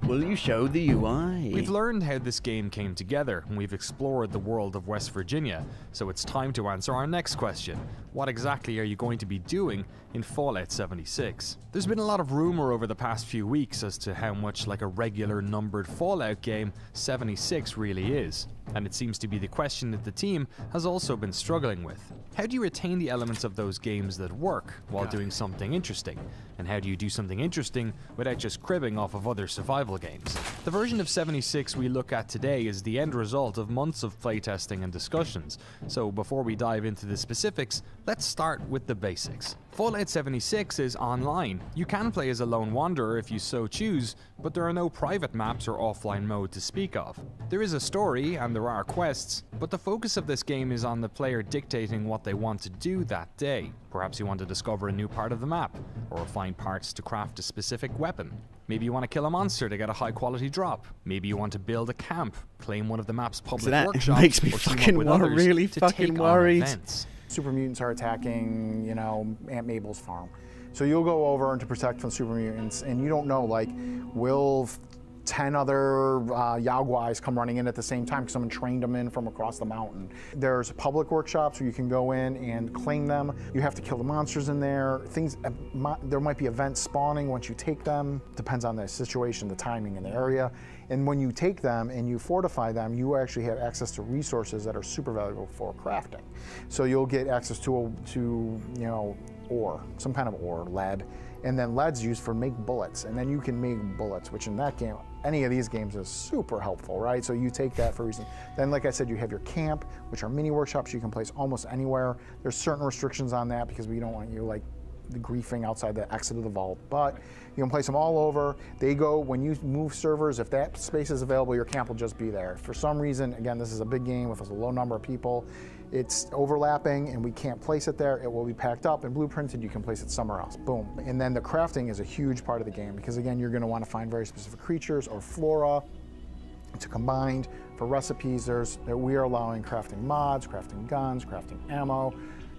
Speaker 2: Will you show the UI?
Speaker 9: We've learned how this game came together, and we've explored the world of West Virginia, so it's time to answer our next question. What exactly are you going to be doing in Fallout 76? There's been a lot of rumor over the past few weeks as to how much like a regular numbered Fallout game 76 really is, and it seems to be the question that the team has also been struggling with. How do you retain the elements of those games that work while doing something interesting? And how do you do something interesting without just cribbing off of other survival games? The version of 76 we look at today is the end result of months of playtesting and discussions, so before we dive into the specifics, let's start with the basics. Fallout 76 is online. You can play as a lone wanderer if you so choose, but there are no private maps or offline mode to speak of. There is a story and there are quests, but the focus of this game is on the player dictating what they want to do that day. Perhaps you want to discover a new part of the map, or find parts to craft a specific weapon. Maybe you want to kill a monster to get a high quality drop. Maybe you want to build a camp, claim one of the map's public workshops,
Speaker 2: makes me
Speaker 9: or team up
Speaker 2: fucking
Speaker 9: with others
Speaker 2: really
Speaker 9: to
Speaker 2: fucking
Speaker 9: take
Speaker 2: worried.
Speaker 9: on events.
Speaker 20: Super mutants are attacking, Aunt Mabel's farm. So you'll go over and to protect from super mutants, and you don't know, like, will 10 other Yaguais come running in at the same time because someone trained them in from across the mountain. There's public workshops where you can go in and claim them. You have to kill the monsters in there. There might be events spawning once you take them. Depends on the situation, the timing, and the area. And when you take them and you fortify them, you actually have access to resources that are super valuable for crafting. So you'll get access to ore, some kind of ore, lead, and then lead's used for make bullets, and then you can make bullets, which in that game, any of these games is super helpful, right? So you take that for a reason. Then, like I said, you have your camp, which are mini workshops you can place almost anywhere. There's certain restrictions on that because we don't want you like griefing outside the exit of the vault, but you can place them all over. They go, when you move servers, if that space is available, your camp will just be there. For some reason, again, this is a big game with a low number of people, it's overlapping and we can't place it there, it will be packed up and blueprinted, you can place it somewhere else, boom. And then the crafting is a huge part of the game because again, you're gonna wanna find very specific creatures or flora to combine. For recipes, we are allowing crafting mods, crafting guns, crafting ammo,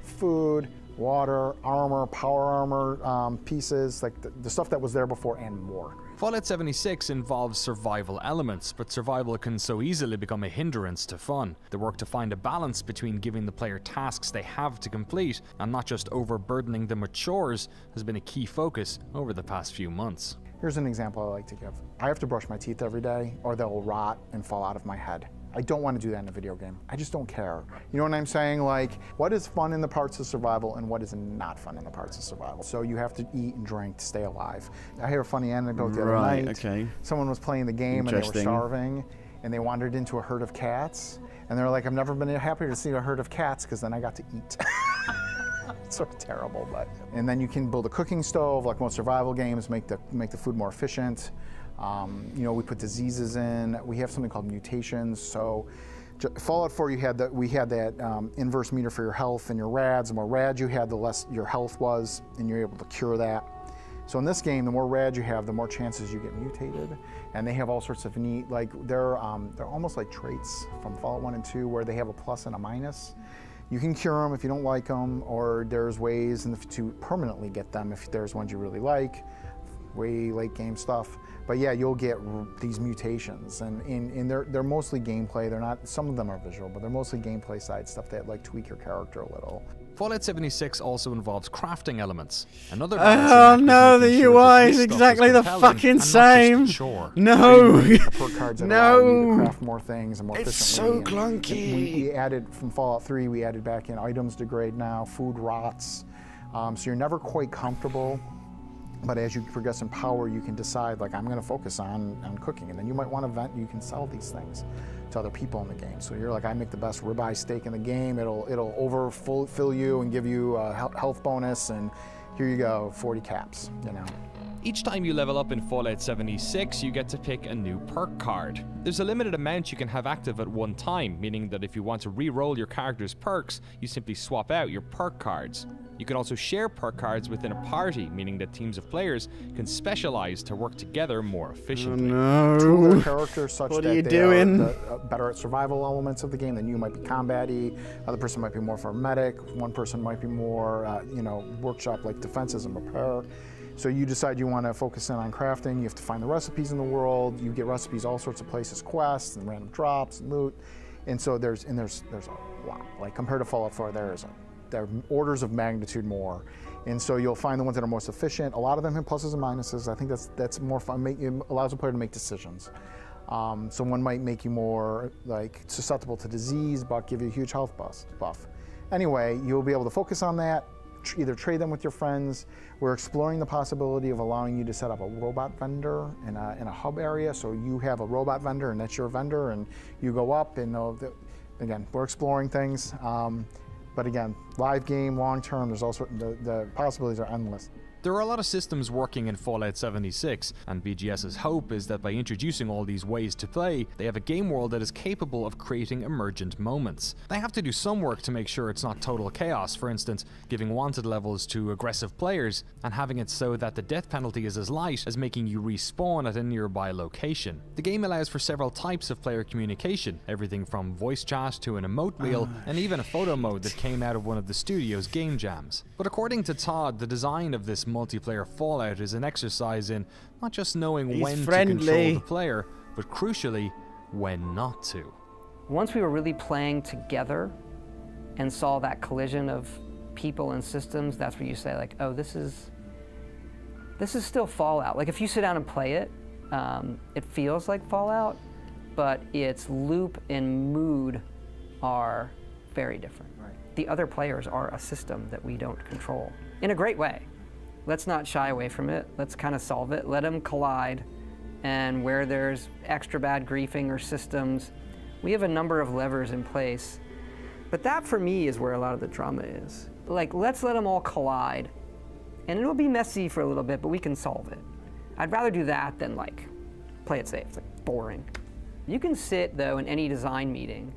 Speaker 20: food, water, armor, power armor pieces, like the stuff that was there before and more.
Speaker 9: Fallout 76 involves survival elements, but survival can so easily become a hindrance to fun. The work to find a balance between giving the player tasks they have to complete and not just overburdening them with chores has been a key focus over the past few months.
Speaker 20: Here's an example I like to give. I have to brush my teeth every day or they'll rot and fall out of my head. I don't want to do that in a video game. I just don't care. You know what I'm saying? Like, what is fun in the parts of survival and what is not fun in the parts of survival? So you have to eat and drink to stay alive. I heard a funny anecdote the other night.
Speaker 2: Okay.
Speaker 20: Someone was playing the game and they were starving and they wandered into a herd of cats and they're like, I've never been happier to see a herd of cats because then I got to eat. It's sort of terrible, but. And then you can build a cooking stove, like most survival games, make the food more efficient. You know, we put diseases in. We have something called mutations. So Fallout 4, we had that inverse meter for your health and your rads. The more rads you had, the less your health was, and you're able to cure that. So in this game, the more rads you have, the more chances you get mutated. And they have all sorts of neat, like they're almost like traits from Fallout 1 and 2, where they have a plus and a minus. You can cure them if you don't like them, or there's ways to permanently get them if there's ones you really like. Way late game stuff. But yeah, you'll get these mutations, and they're mostly gameplay. They're not. Some of them are visual, but they're mostly gameplay side stuff that like tweak your character a little.
Speaker 9: Fallout 76 also involves crafting elements. Another
Speaker 2: oh no, the UI is exactly the fucking same. No,
Speaker 20: perk cards that allow you to craft more things and more efficiently.
Speaker 2: It's so clunky.
Speaker 20: We added from Fallout 3. We added back in items degrade now, food rots, so you're never quite comfortable. But as you progress in power, you can decide, like, I'm going to focus on cooking. And then you might want to vent, you can sell these things to other people in the game. So you're like, I make the best ribeye steak in the game. It'll overfill you and give you a health bonus. And here you go, 40 caps, you know.
Speaker 9: Each time you level up in Fallout 76, you get to pick a new perk card. There's a limited amount you can have active at one time, meaning that if you want to re-roll your character's perks, you simply swap out your perk cards. You can also share perk cards within a party, meaning that teams of players can specialize to work together more efficiently.
Speaker 2: Oh,
Speaker 20: Two
Speaker 2: no.
Speaker 20: of the characters such
Speaker 2: What
Speaker 20: that
Speaker 2: are you
Speaker 20: they
Speaker 2: doing?
Speaker 20: are better at survival elements of the game than you might be combat-y. Other person might be more for a medic. One person might be more, you know, workshop like defenses and repair. So you decide you want to focus in on crafting. You have to find the recipes in the world. You get recipes all sorts of places, quests and random drops and loot. And so there's a lot. Like compared to Fallout 4, there are orders of magnitude more. And so you'll find the ones that are most efficient. A lot of them have pluses and minuses. I think that's more fun. It allows a player to make decisions. So one might make you more like susceptible to disease, but give you a huge health buff. Anyway, you'll be able to focus on that. Either trade them with your friends. We're exploring the possibility of allowing you to set up a robot vendor in a hub area. So you have a robot vendor and that's your vendor, and you go up and again, we're exploring things. But again, live game, long term, there's also the possibilities are endless.
Speaker 9: There are a lot of systems working in Fallout 76, and BGS's hope is that by introducing all these ways to play, they have a game world that is capable of creating emergent moments. They have to do some work to make sure it's not total chaos, for instance, giving wanted levels to aggressive players, and having it so that the death penalty is as light as making you respawn at a nearby location. The game allows for several types of player communication, everything from voice chat to an emote wheel, and even a photo mode that came out of one of the studio's game jams. But according to Todd, the design of this multiplayer Fallout is an exercise in not just knowing when to control the player, but crucially, when not to.
Speaker 12: Once we were really playing together and saw that collision of people and systems, that's where you say like, oh, this is still Fallout. Like if you sit down and play it, it feels like Fallout, but its loop and mood are very different. Right. The other players are a system that we don't control in a great way. Let's not shy away from it. Let's kind of solve it. Let them collide. And where there's extra bad griefing or systems, we have a number of levers in place. But that, for me, is where a lot of the drama is. Like, let's let them all collide. And it'll be messy for a little bit, but we can solve it. I'd rather do that than, like, play it safe. It's, like, boring. You can sit, though, in any design meeting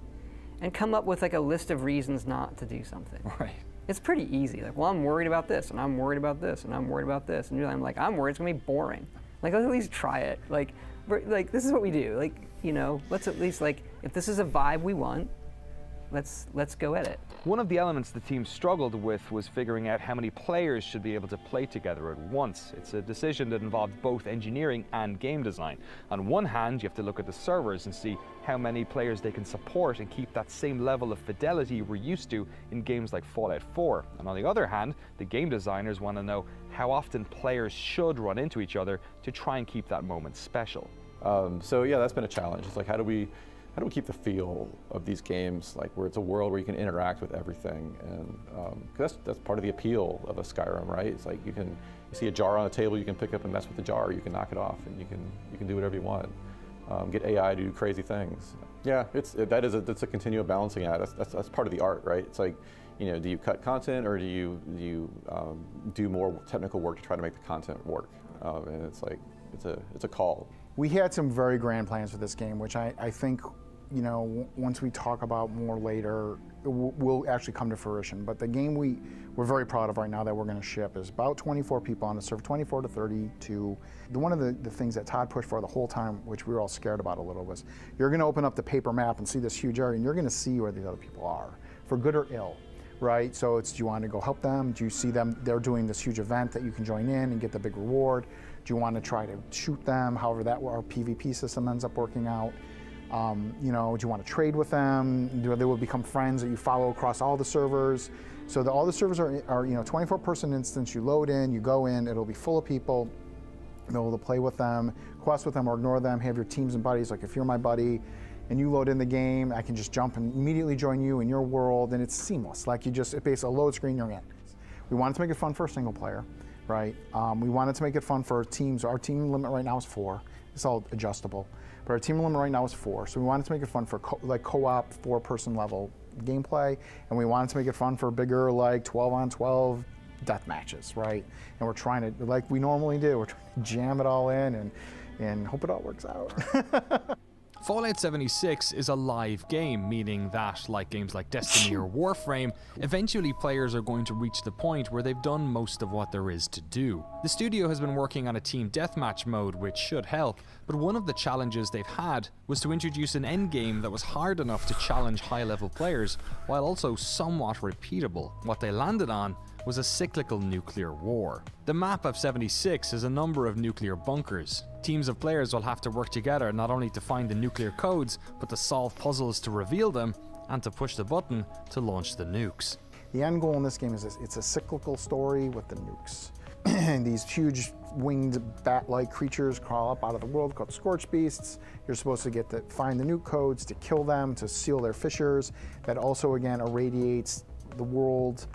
Speaker 12: and come up with, like, a list of reasons not to do something.
Speaker 9: Right.
Speaker 12: It's pretty easy. Like, well, I'm worried about this, and I'm worried about this, and I'm worried about this. And I'm like, I'm worried it's gonna be boring. Like, let's at least try it. Like, this is what we do. Like, you know, let's at least, like, if this is a vibe we want, let's go at it.
Speaker 10: One of the elements the team struggled with was figuring out how many players should be able to play together at once. It's a decision that involved both engineering and game design. On one hand, you have to look at the servers and see how many players they can support and keep that same level of fidelity we're used to in games like Fallout 4. And on the other hand, the game designers want to know how often players should run into each other to try and keep that moment special.
Speaker 13: So yeah, that's been a challenge. It's like, how do we keep the feel of these games, like where it's a world where you can interact with everything, and cause that's part of the appeal of a Skyrim, right? It's like you see a jar on a table, you can pick up and mess with the jar, you can knock it off, and you can do whatever you want. Get AI to do crazy things. Yeah, it's a continual balancing act. That's part of the art, right? It's like, you know, do you cut content or do you do more technical work to try to make the content work? And it's like it's a call.
Speaker 20: We had some very grand plans for this game, which I think, you know, once we talk about more later, will actually come to fruition. But the game we're very proud of right now that we're going to ship is about 24 people on the server, 24 to 32. One of the things that Todd pushed for the whole time, which we were all scared about a little, was you're going to open up the paper map and see this huge area, and you're going to see where the other people are, for good or ill. Right, so it's, do you want to go help them? Do you see them, they're doing this huge event that you can join in and get the big reward? Do you want to try to shoot them, however that our PvP system ends up working out? You know, do you want to trade with them? They will become friends that you follow across all the servers. So all the servers are you know, 24-person instance, you load in, you go in, it'll be full of people, you'll be able to play with them, quest with them or ignore them, have your teams and buddies, like if you're my buddy, and you load in the game, I can just jump and immediately join you in your world, and it's seamless. Like it basically a load screen, you're in. We wanted to make it fun for a single player, right? We wanted to make it fun for teams. Our team limit right now is 4. It's all adjustable, but our team limit right now is 4. So we wanted to make it fun for co-op 4-person level gameplay, and we wanted to make it fun for bigger, like 12-on-12 death matches, right? And we're trying to, like we normally do, we're trying to jam it all in and hope it all works out.
Speaker 9: Fallout 76 is a live game, meaning that, like games like Destiny or Warframe, eventually players are going to reach the point where they've done most of what there is to do. The studio has been working on a team deathmatch mode, which should help, but one of the challenges they've had was to introduce an endgame that was hard enough to challenge high-level players, while also somewhat repeatable. What they landed on was a cyclical nuclear war. The map of 76 has a number of nuclear bunkers. Teams of players will have to work together not only to find the nuclear codes, but to solve puzzles to reveal them, and to push the button to launch the nukes.
Speaker 20: The end goal in this game is it's a cyclical story with the nukes. And these huge winged bat-like creatures crawl up out of the world called scorch beasts. You're supposed to find the nuke codes to kill them, to seal their fissures. That also, again, irradiates the world.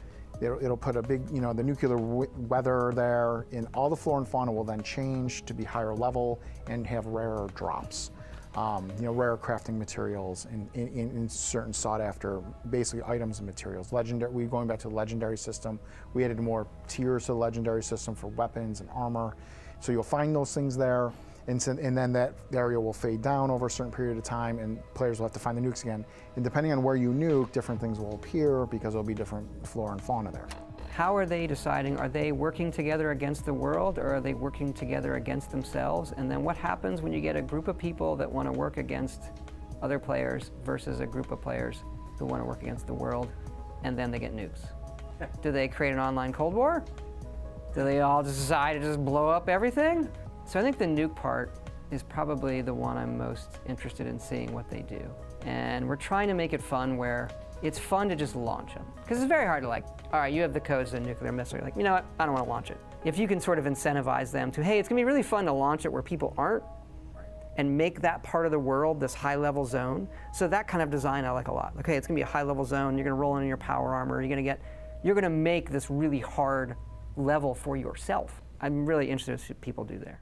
Speaker 20: It'll put a big, you know, the nuclear weather there, and all the flora and fauna will then change to be higher level and have rarer drops. You know, rare crafting materials in certain sought after, basically items and materials. Legendary, going back to the legendary system, we added more tiers to the legendary system for weapons and armor. So you'll find those things there, and then that area will fade down over a certain period of time, and players will have to find the nukes again. And depending on where you nuke, different things will appear because there'll be different flora and fauna there.
Speaker 12: How are they deciding? Are they working together against the world, or are they working together against themselves? And then what happens when you get a group of people that want to work against other players versus a group of players who want to work against the world, and then they get nukes? Do they create an online Cold War? Do they all just decide to just blow up everything? So I think the nuke part is probably the one I'm most interested in seeing what they do. And we're trying to make it fun where it's fun to just launch them. Because it's very hard to like, all right, you have the codes to a nuclear missile. You're like, you know what, I don't want to launch it. If you can sort of incentivize them to, hey, it's going to be really fun to launch it where people aren't, and make that part of the world this high-level zone. So that kind of design I like a lot. Okay, it's going to be a high-level zone. You're going to roll in your power armor. You're going to make this really hard level for yourself. I'm really interested in what people do there.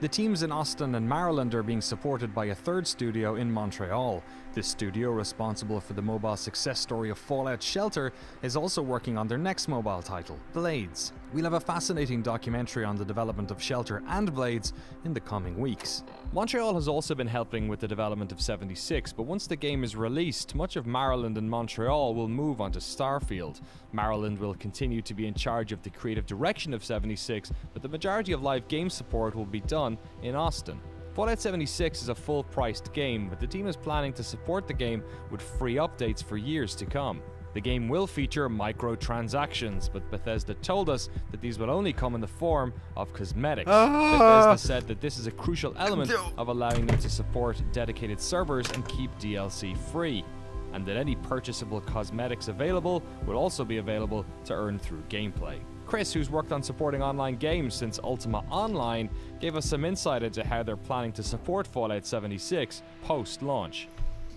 Speaker 9: The teams in Austin and Maryland are being supported by a third studio in Montreal. This studio, responsible for the mobile success story of Fallout Shelter, is also working on their next mobile title, Blades. We'll have a fascinating documentary on the development of Shelter and Blades in the coming weeks. Montreal has also been helping with the development of 76, but once the game is released, much of Maryland and Montreal will move on to Starfield. Maryland will continue to be in charge of the creative direction of 76, but the majority of live game support will be done in Austin. Fallout 76 is a full-priced game, but the team is planning to support the game with free updates for years to come. The game will feature microtransactions, but Bethesda told us that these will only come in the form of cosmetics. Bethesda said that this is a crucial element of allowing them to support dedicated servers and keep DLC free, and that any purchasable cosmetics available will also be available to earn through gameplay. Chris, who's worked on supporting online games since Ultima Online, gave us some insight into how they're planning to support Fallout 76 post-launch.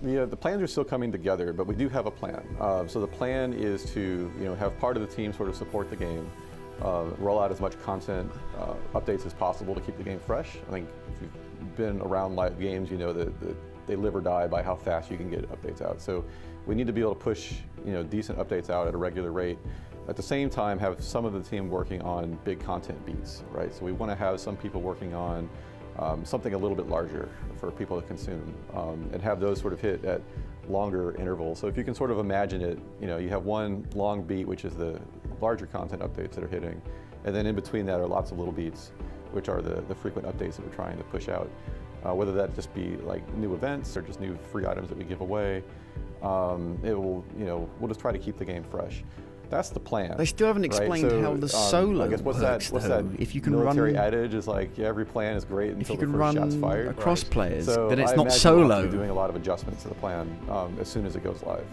Speaker 13: Yeah, the plans are still coming together, but we do have a plan. So the plan is to have part of the team sort of support the game, roll out as much content updates as possible to keep the game fresh. I think if you've been around live games, you know that they live or die by how fast you can get updates out. So we need to be able to push decent updates out at a regular rate. At the same time, have some of the team working on big content beats, right? So we want to have some people working on something a little bit larger for people to consume, and have those sort of hit at longer intervals. So if you can sort of imagine it, you have one long beat, which is the larger content updates that are hitting, and then in between that are lots of little beats, which are the frequent updates that we're trying to push out. Whether that just be like new events or just new free items that we give away, we'll just try to keep the game fresh. That's the plan.
Speaker 2: They still haven't explained how the solo
Speaker 13: I guess what's
Speaker 2: works,
Speaker 13: that
Speaker 2: if you can
Speaker 13: military
Speaker 2: run,
Speaker 13: adage is like, yeah, every plan is great until the first shot's fired.
Speaker 2: Across players,
Speaker 13: so
Speaker 2: that it's
Speaker 13: I
Speaker 2: not
Speaker 13: imagine
Speaker 2: solo.
Speaker 13: we'll be doing a lot of adjustments to the plan as soon as it goes live.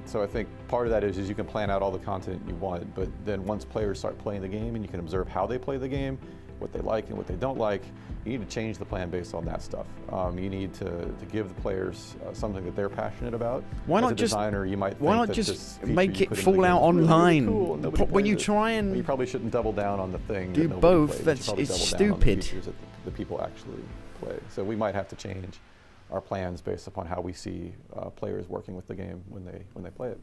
Speaker 13: So I think part of that is you can plan out all the content you want, but then once players start playing the game and you can observe how they play the game, what they like and what they don't like, you need to change the plan based on that stuff. You need to give the players something that they're passionate about.
Speaker 2: Why
Speaker 13: As
Speaker 2: not
Speaker 13: a
Speaker 2: just
Speaker 13: designer, you might
Speaker 2: why
Speaker 13: think
Speaker 2: not
Speaker 13: that
Speaker 2: just
Speaker 13: this feature
Speaker 2: make
Speaker 13: you
Speaker 2: it
Speaker 13: put in the game
Speaker 2: Fallout
Speaker 13: is really,
Speaker 2: Online?
Speaker 13: really cool and nobody
Speaker 2: When you
Speaker 13: plays it.
Speaker 2: try and
Speaker 13: You probably shouldn't double down on the thing
Speaker 2: do
Speaker 13: that nobody
Speaker 2: both,
Speaker 13: plays. You
Speaker 2: that's
Speaker 13: should probably
Speaker 2: it's
Speaker 13: double down on the
Speaker 2: stupid.
Speaker 13: features that the people actually play. So we might have to change our plans based upon how we see players working with the game when they play it.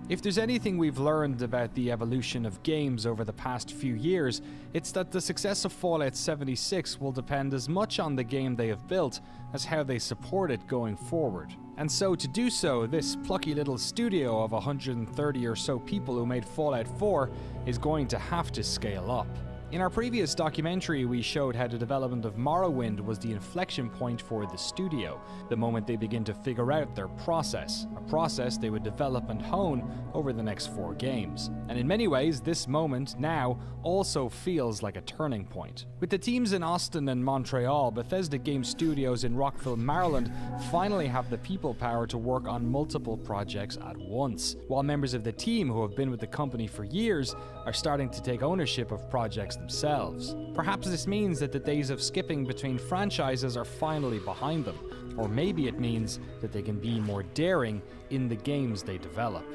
Speaker 9: If there's anything we've learned about the evolution of games over the past few years, it's that the success of Fallout 76 will depend as much on the game they have built as how they support it going forward. And so to do so, this plucky little studio of 130 or so people who made Fallout 4 is going to have to scale up. In our previous documentary, we showed how the development of Morrowind was the inflection point for the studio, the moment they begin to figure out their process, a process they would develop and hone over the next 4 games. And in many ways, this moment now also feels like a turning point. With the teams in Austin and Montreal, Bethesda Game Studios in Rockville, Maryland finally have the people power to work on multiple projects at once, while members of the team who have been with the company for years are starting to take ownership of projects themselves. Perhaps this means that the days of skipping between franchises are finally behind them, or maybe it means that they can be more daring in the games they develop.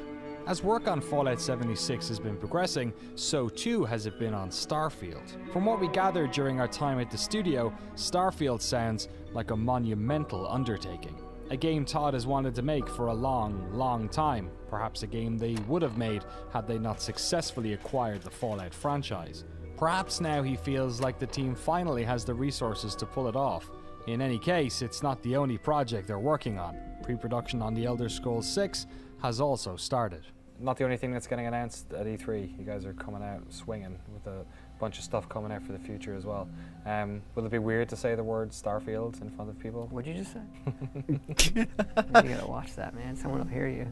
Speaker 9: As work on Fallout 76 has been progressing, so too has it been on Starfield. From what we gathered during our time at the studio, Starfield sounds like a monumental undertaking. A game Todd has wanted to make for a long, long time. Perhaps a game they would have made had they not successfully acquired the Fallout franchise. Perhaps now he feels like the team finally has the resources to pull it off. In any case, it's not the only project they're working on. Pre-production on The Elder Scrolls 6 has also started.
Speaker 10: Not the only thing that's getting announced at E3. You guys are coming out swinging with a bunch of stuff coming out for the future as well. Will it be weird to say the word Starfield in front of people?
Speaker 12: What'd you just say? You gotta watch that, man. Someone will hear you.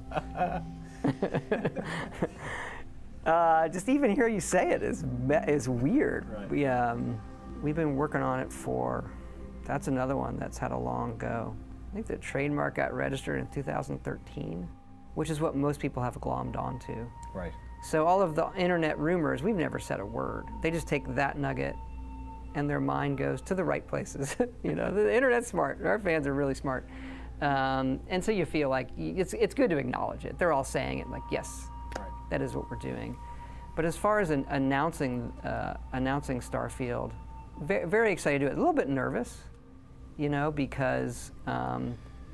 Speaker 12: Just even hear you say it is weird. Right. We've been working on it for. That's another one that's had a long go. I think the trademark got registered in 2013, which is what most people have glommed onto.
Speaker 10: Right.
Speaker 12: So all of the internet rumors, we've never said a word. They just take that nugget and their mind goes to the right places. You know, the internet's smart. Our fans are really smart. And so you feel like it's good to acknowledge it. They're all saying it like, yes, right. That is what we're doing. But as far as announcing Starfield, very excited to do it. A little bit nervous, you know, because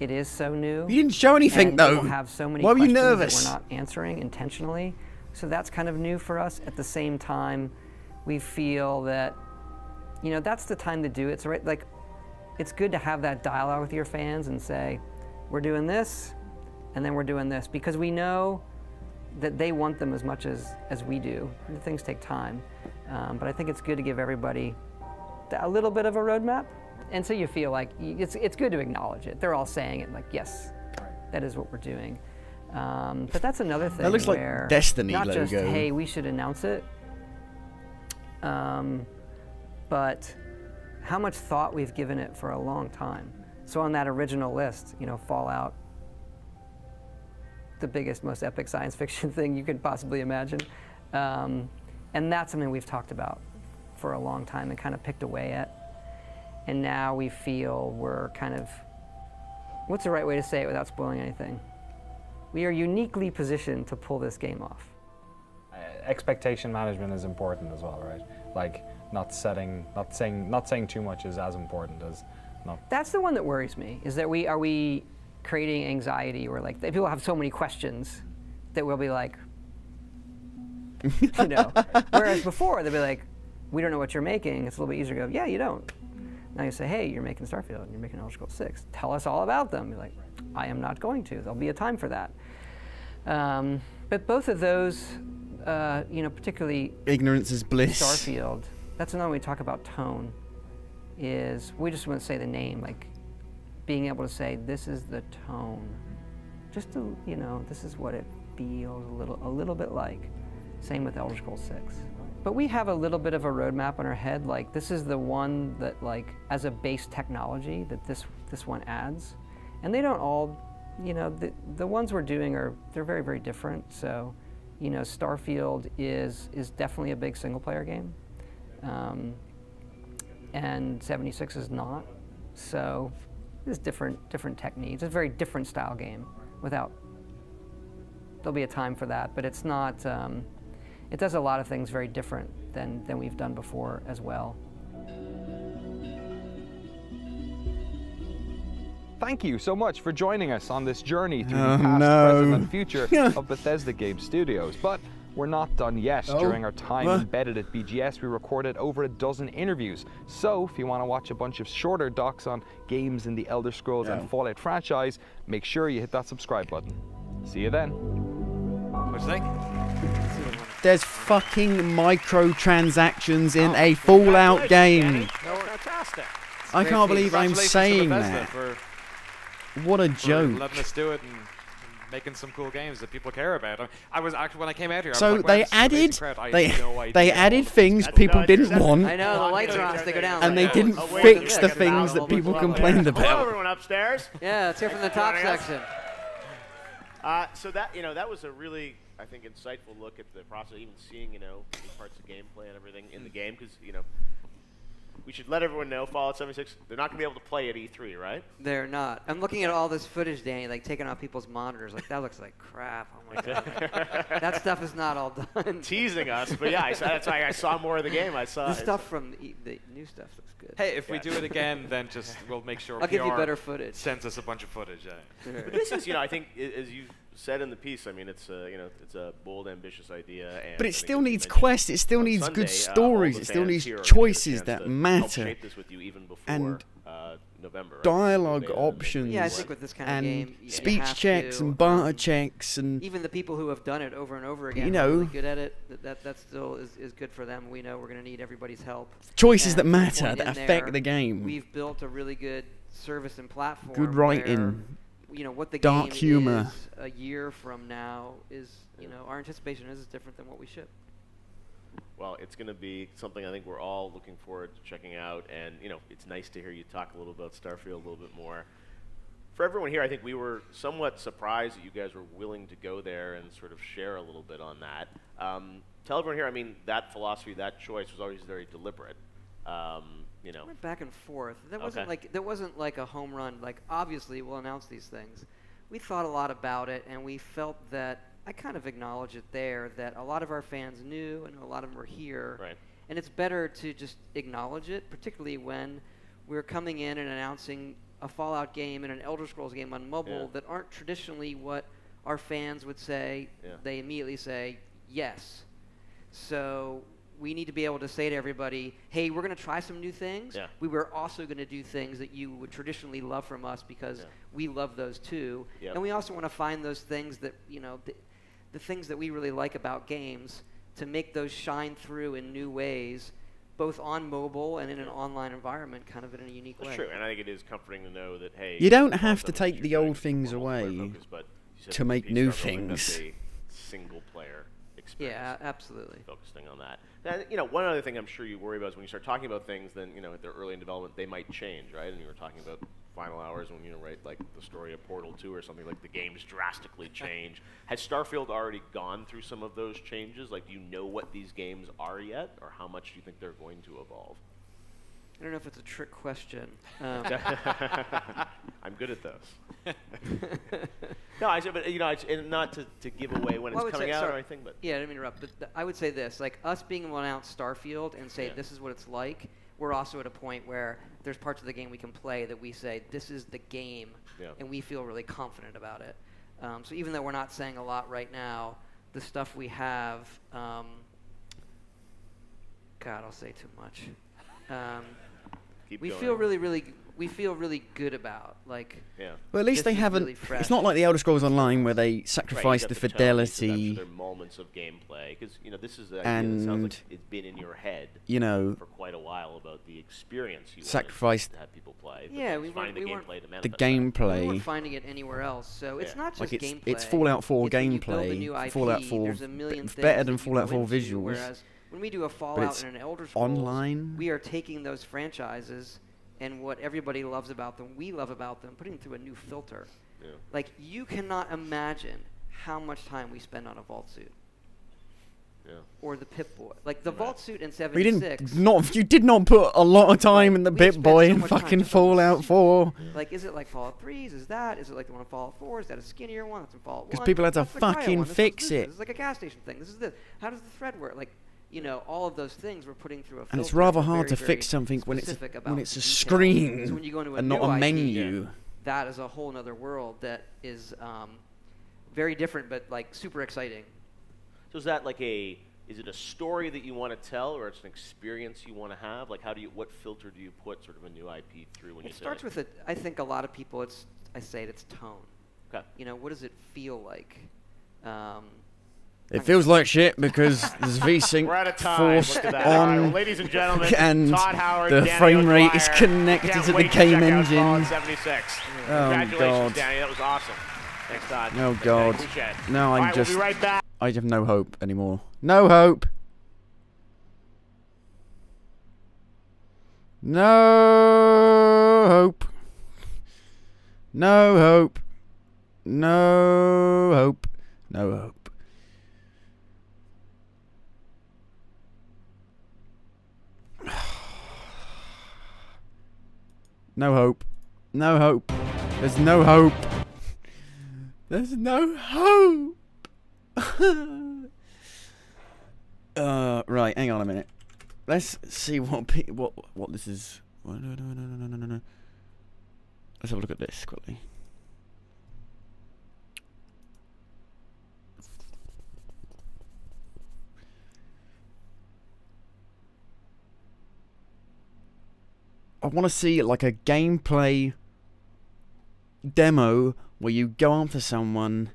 Speaker 12: it is so new.
Speaker 2: You didn't show anything though.
Speaker 12: We'll have so many
Speaker 2: Why were you
Speaker 12: questions
Speaker 2: nervous?
Speaker 12: that we're not answering intentionally. So that's kind of new for us. At the same time, we feel that, you know, that's the time to do it. So right, like, it's good to have that dialogue with your fans and say, we're doing this, and then we're doing this, because we know that they want them as much as we do. And things take time. But I think it's good to give everybody a little bit of a roadmap. And so you feel like it's good to acknowledge it. They're all saying it like, yes, that is what we're doing. But that's another thing.
Speaker 2: That looks like
Speaker 12: where
Speaker 2: Destiny
Speaker 12: not
Speaker 2: logo.
Speaker 12: just, hey, we should announce it, but how much thought we've given it for a long time. So on that original list, you know, Fallout, the biggest, most epic science fiction thing you could possibly imagine. And that's something we've talked about for a long time and kind of picked away at. And now we feel we're kind of, what's the right way to say it without spoiling anything? We are uniquely positioned to pull this game off.
Speaker 10: Expectation management is important as well, right? Like not saying too much is as important as not.
Speaker 12: That's the one that worries me, is that are we creating anxiety, or like people have so many questions that we'll be like, you know, whereas before they'll be like, we don't know what you're making. It's a little bit easier to go, yeah, you don't. Now you say, hey, you're making Starfield and you're making Elder Scrolls 6. Tell us all about them. You're like, I am not going to. There'll be a time for that. But both of those, you know, particularly
Speaker 2: ignorance is bliss.
Speaker 12: Starfield. That's another way we talk about tone. Is we just want to say the name, like being able to say this is the tone. Just to, you know, this is what it feels a little bit like. Same with Elder Scrolls 6. But we have a little bit of a roadmap on our head, like this is the one that, like, as a base technology that this one adds. And they don't all, you know, the ones we're doing they're very, very different. So, you know, Starfield is definitely a big single player game. And 76 is not. So there's different techniques. It's a very different style game there'll be a time for that, but it's not, it does a lot of things very different than we've done before as well.
Speaker 10: Thank you so much for joining us on this journey through the past, present, and future of Bethesda Game Studios. But we're not done yet. During our time embedded at BGS, we recorded over a dozen interviews. So if you want to watch a bunch of shorter docs on games in the Elder Scrolls and Fallout franchise, make sure you hit that subscribe button. See you then.
Speaker 8: What do you think?
Speaker 2: There's fucking microtransactions in a Fallout game.
Speaker 6: Fantastic.
Speaker 2: I can't believe I'm saying that. What a joke.
Speaker 8: Letting us do it and making some cool games that people care about. I was actually, when I came out here,
Speaker 2: so
Speaker 8: I was like,
Speaker 2: they added things people didn't want.
Speaker 7: I know, the lights are off, they go down.
Speaker 2: And they didn't fix the things that people complained about.
Speaker 6: Hello, everyone upstairs.
Speaker 7: Yeah, let's hear from the top section.
Speaker 6: So that, you know, that was a really, I think, insightful look at the process, even seeing, you know, new parts of gameplay and everything in the game, because, you know, we should let everyone know, Fallout 76, they're not going to be able to play at E3, right?
Speaker 7: They're not. I'm looking at all this footage, Danny, like taking off people's monitors. Like, that looks like crap. Oh, my God. That stuff is not all done.
Speaker 6: Teasing us, but yeah, that's why I saw more of the game. I saw
Speaker 7: the stuff from the new stuff looks good.
Speaker 8: Hey, if we do it again, then just we'll make sure
Speaker 7: I'll
Speaker 8: PR
Speaker 7: give you better footage.
Speaker 8: Sends us a bunch of footage.
Speaker 6: But this is, you know, I think, as you said in the piece, I mean, it's you know, it's a bold, ambitious idea. And
Speaker 2: but it still needs quests. It still needs
Speaker 6: Sunday,
Speaker 2: good stories. It still needs
Speaker 6: here
Speaker 2: choices that matter.
Speaker 6: Shape this with you even before,
Speaker 2: and
Speaker 6: November, right?
Speaker 2: dialogue options.
Speaker 7: Yeah, I think with this kind of
Speaker 2: and
Speaker 7: game,
Speaker 2: speech checks and barter checks and
Speaker 7: even the people who have done it over and over again,
Speaker 2: you know,
Speaker 7: are really good at it. That still is good for them. We know we're going to need everybody's help.
Speaker 2: Choices that
Speaker 7: And
Speaker 2: matter, that affect
Speaker 7: there,
Speaker 2: the game.
Speaker 7: We've built a really good service and platform.
Speaker 2: Good writing.
Speaker 7: Where, you know, what the
Speaker 2: dark
Speaker 7: game
Speaker 2: humor.
Speaker 7: is a year from now is, you know, our anticipation is different than what we ship.
Speaker 6: Well, it's going to be something I think we're all looking forward to checking out, and you know, it's nice to hear you talk a little about Starfield a little bit more. For everyone here, I think we were somewhat surprised that you guys were willing to go there and sort of share a little bit on that. Tell everyone here, I mean, that philosophy, that choice was always very deliberate. You know,
Speaker 7: went back and forth. That wasn't like a home run. Like, obviously, we'll announce these things. We thought a lot about it, and we felt that I kind of acknowledge it there that a lot of our fans knew, and a lot of them were here.
Speaker 6: Right.
Speaker 7: And it's better to just acknowledge it, particularly when we're coming in and announcing a Fallout game and an Elder Scrolls game on mobile that aren't traditionally what our fans would say. They immediately say yes. So we need to be able to say to everybody, hey, we're going to try some new things. We were also going to do things that you would traditionally love from us because we love those too. And we also want to find those things that, you know, the things that we really like about games to make those shine through in new ways, both on mobile and in an online environment, kind of in a unique way.
Speaker 6: That's true, and I think it is comforting to know that, hey...
Speaker 2: You don't have to take the old things away to make new things.
Speaker 6: Single-player experience.
Speaker 7: Yeah, absolutely.
Speaker 6: Focusing on that. And, you know, one other thing I'm sure you worry about is when you start talking about things, then, you know, if they're early in development, they might change, right? And you were talking about final hours when, you know, right, like the story of Portal 2 or something, like the games drastically change. Has Starfield already gone through some of those changes? Like, do you know what these games are yet, or how much do you think they're going to evolve?
Speaker 7: I don't know if it's a trick question.
Speaker 6: I'm good at those. No, I said, but you know, and not to give away when it's coming out or anything, but
Speaker 7: yeah, I didn't mean to interrupt. But I would say this: like us being able to announce Starfield and say this is what it's like. We're also at a point where there's parts of the game we can play that we say this is the game, and we feel really confident about it. So even though we're not saying a lot right now, the stuff we have, God, I'll say too much. We feel really good about, like.
Speaker 2: Yeah. Well, at least they haven't.
Speaker 7: Really
Speaker 2: it's not like the Elder Scrolls Online where they sacrifice the fidelity.
Speaker 6: There are moments of gameplay because you know this is an idea that sounds like it's been in your head.
Speaker 2: You know.
Speaker 6: For quite a while about the experience you
Speaker 2: sacrifice
Speaker 6: to have people play.
Speaker 7: Yeah, we
Speaker 6: weren't.
Speaker 7: We
Speaker 2: weren't
Speaker 7: finding it anywhere else, so it's not just
Speaker 2: like
Speaker 7: gameplay.
Speaker 2: It's Fallout 4 gameplay. Fallout 4 better than Fallout 4 visuals.
Speaker 7: Whereas when we do a Fallout and an Elder Scrolls,
Speaker 2: online,
Speaker 7: we are taking those franchises and what everybody loves about them, we love about them, putting them through a new filter.
Speaker 6: Yeah.
Speaker 7: Like, you cannot imagine how much time we spend on a Vault Suit.
Speaker 6: Yeah.
Speaker 7: Or the Pip-Boy. Like, the Vault Suit in
Speaker 2: you
Speaker 7: 76...
Speaker 2: you did not put a lot of time in the Pip-Boy in fucking Fallout 4.
Speaker 7: Like, is it like Fallout 3's? Is that? Is it like the one in Fallout 4? Is that a skinnier one? That's in Fallout 1?
Speaker 2: Because people had to fucking fix it.
Speaker 7: This is like a gas station thing. This is this. How does the thread work? Like, you know, all of those things we're putting through a filter.
Speaker 2: And it's rather hard to fix something when it's a screen
Speaker 7: so when you go into
Speaker 2: and not a menu.
Speaker 7: That is a whole other world that is very different, but like super exciting.
Speaker 6: So is that like is it a story that you want to tell, or it's an experience you want to have? Like, what filter do you put sort of a new IP through when you say it?
Speaker 7: It starts with I think a lot of people, it's tone.
Speaker 6: Okay.
Speaker 7: You know, what does it feel like?
Speaker 2: It feels like shit because there's VSync forced on,
Speaker 6: well, ladies and gentlemen,
Speaker 2: and
Speaker 6: Todd Howard,
Speaker 2: the
Speaker 6: Danny
Speaker 2: frame rate
Speaker 6: O'Dwyer.
Speaker 2: is connected
Speaker 6: Can't
Speaker 2: to the
Speaker 6: wait
Speaker 2: game
Speaker 6: check out
Speaker 2: engine.
Speaker 6: Fallout 76.
Speaker 2: Oh
Speaker 6: Congratulations,
Speaker 2: God,
Speaker 6: Danny, that was awesome. Thanks, Todd.
Speaker 2: Oh God,
Speaker 6: Appreciate it.
Speaker 2: now
Speaker 6: All
Speaker 2: I'm
Speaker 6: right,
Speaker 2: just.
Speaker 6: We'll be right back.
Speaker 2: I have no hope anymore. No hope. No hope. No hope. No hope. No hope. No hope. No hope. There's no hope. There's no hope. Right, hang on a minute. Let's see what this is. No. Let's have a look at this quickly. I want to see like a gameplay demo where you go after someone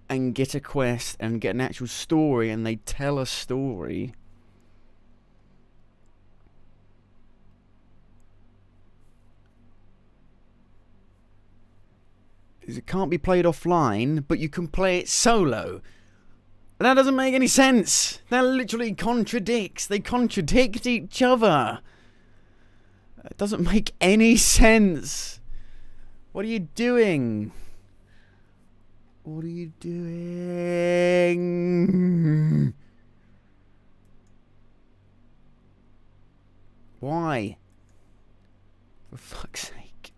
Speaker 2: and get a quest and get an actual story and they tell a story. It can't be played offline, but you can play it solo. And that doesn't make any sense. That literally contradicts. They contradict each other. It doesn't make any sense. What are you doing? What are you doing? Why? For fuck's sake.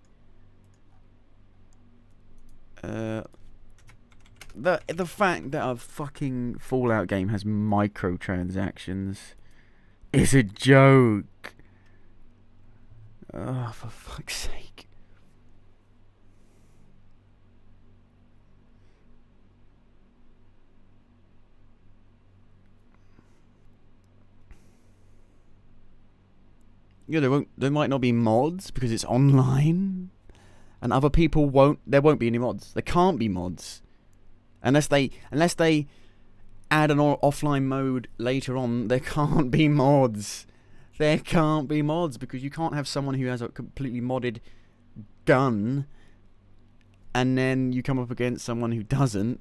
Speaker 2: The fact that a fucking Fallout game has microtransactions is a joke. Oh, for fuck's sake. Yeah, there might not be mods because it's online. And other people there won't be any mods. There can't be mods. Unless they add an offline mode later on, there can't be mods. There can't be mods because you can't have someone who has a completely modded gun and then you come up against someone who doesn't.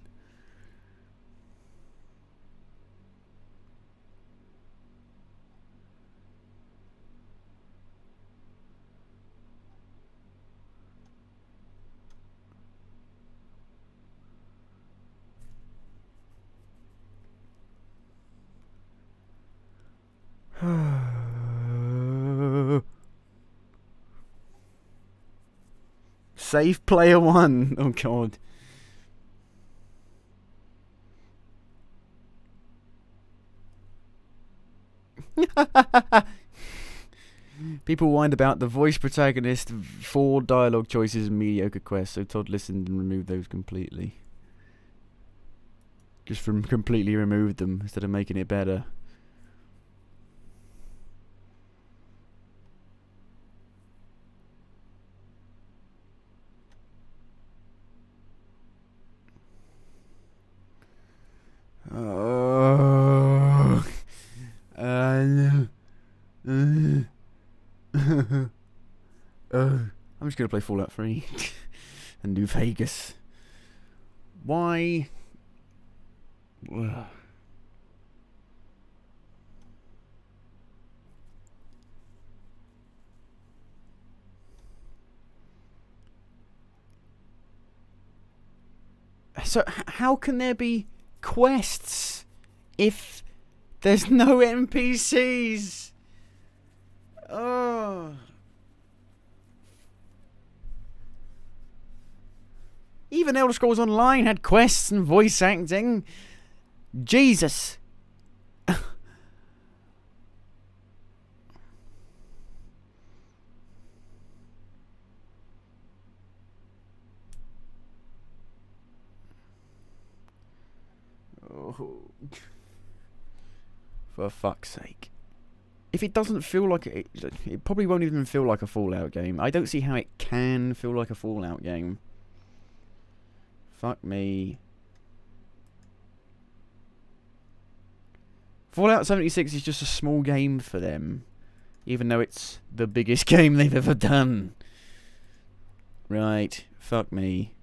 Speaker 2: Save player 1. Oh god. People whined about the voice protagonist, 4 dialogue choices and mediocre quests, so Todd listened and removed those completely. Just completely removed them instead of making it better. Oh, I'm just gonna play Fallout 3 and New Vegas. Why? So how can there be quests if there's no NPCs? Oh. Even Elder Scrolls Online had quests and voice acting. Jesus. Oh. For fuck's sake. If it doesn't feel like it probably won't even feel like a Fallout game. I don't see how it can feel like a Fallout game. Fuck me. Fallout 76 is just a small game for them, even though it's the biggest game they've ever done. Right, fuck me.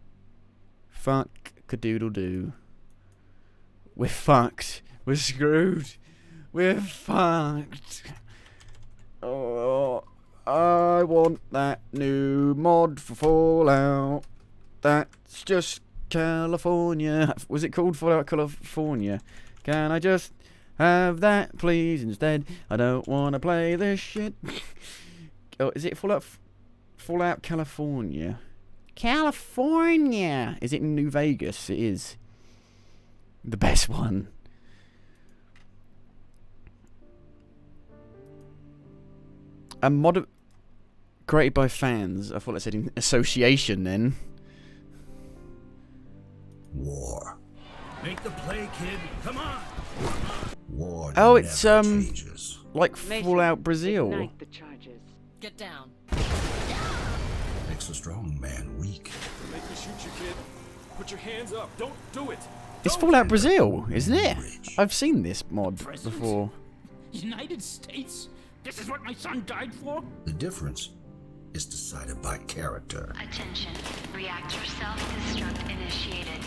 Speaker 2: Fuck cadoodle-doo. We're fucked. We're screwed. We're fucked. Oh, I want that new mod for Fallout. That's just California. Was it called Fallout California? Can I just have that, please, instead? I don't want to play this shit. Oh, is it Fallout California? California! Is it in New Vegas? It is. The best one. A mod created by fans. I thought I said in association then.
Speaker 21: War.
Speaker 22: Make the play, kid. Come on.
Speaker 21: War.
Speaker 2: Oh, it's
Speaker 21: changes.
Speaker 2: like Fallout Brazil.
Speaker 23: Ignite the charges. Get down.
Speaker 21: Makes a strong man weak.
Speaker 22: Make me shoot you, kid. Put your hands up. Don't do it.
Speaker 2: It's Fallout Brazil, isn't it? I've seen this mod before.
Speaker 22: United States? This is what my son died for?
Speaker 21: The difference is decided by character.
Speaker 24: Attention. Reactor self-destruct initiated.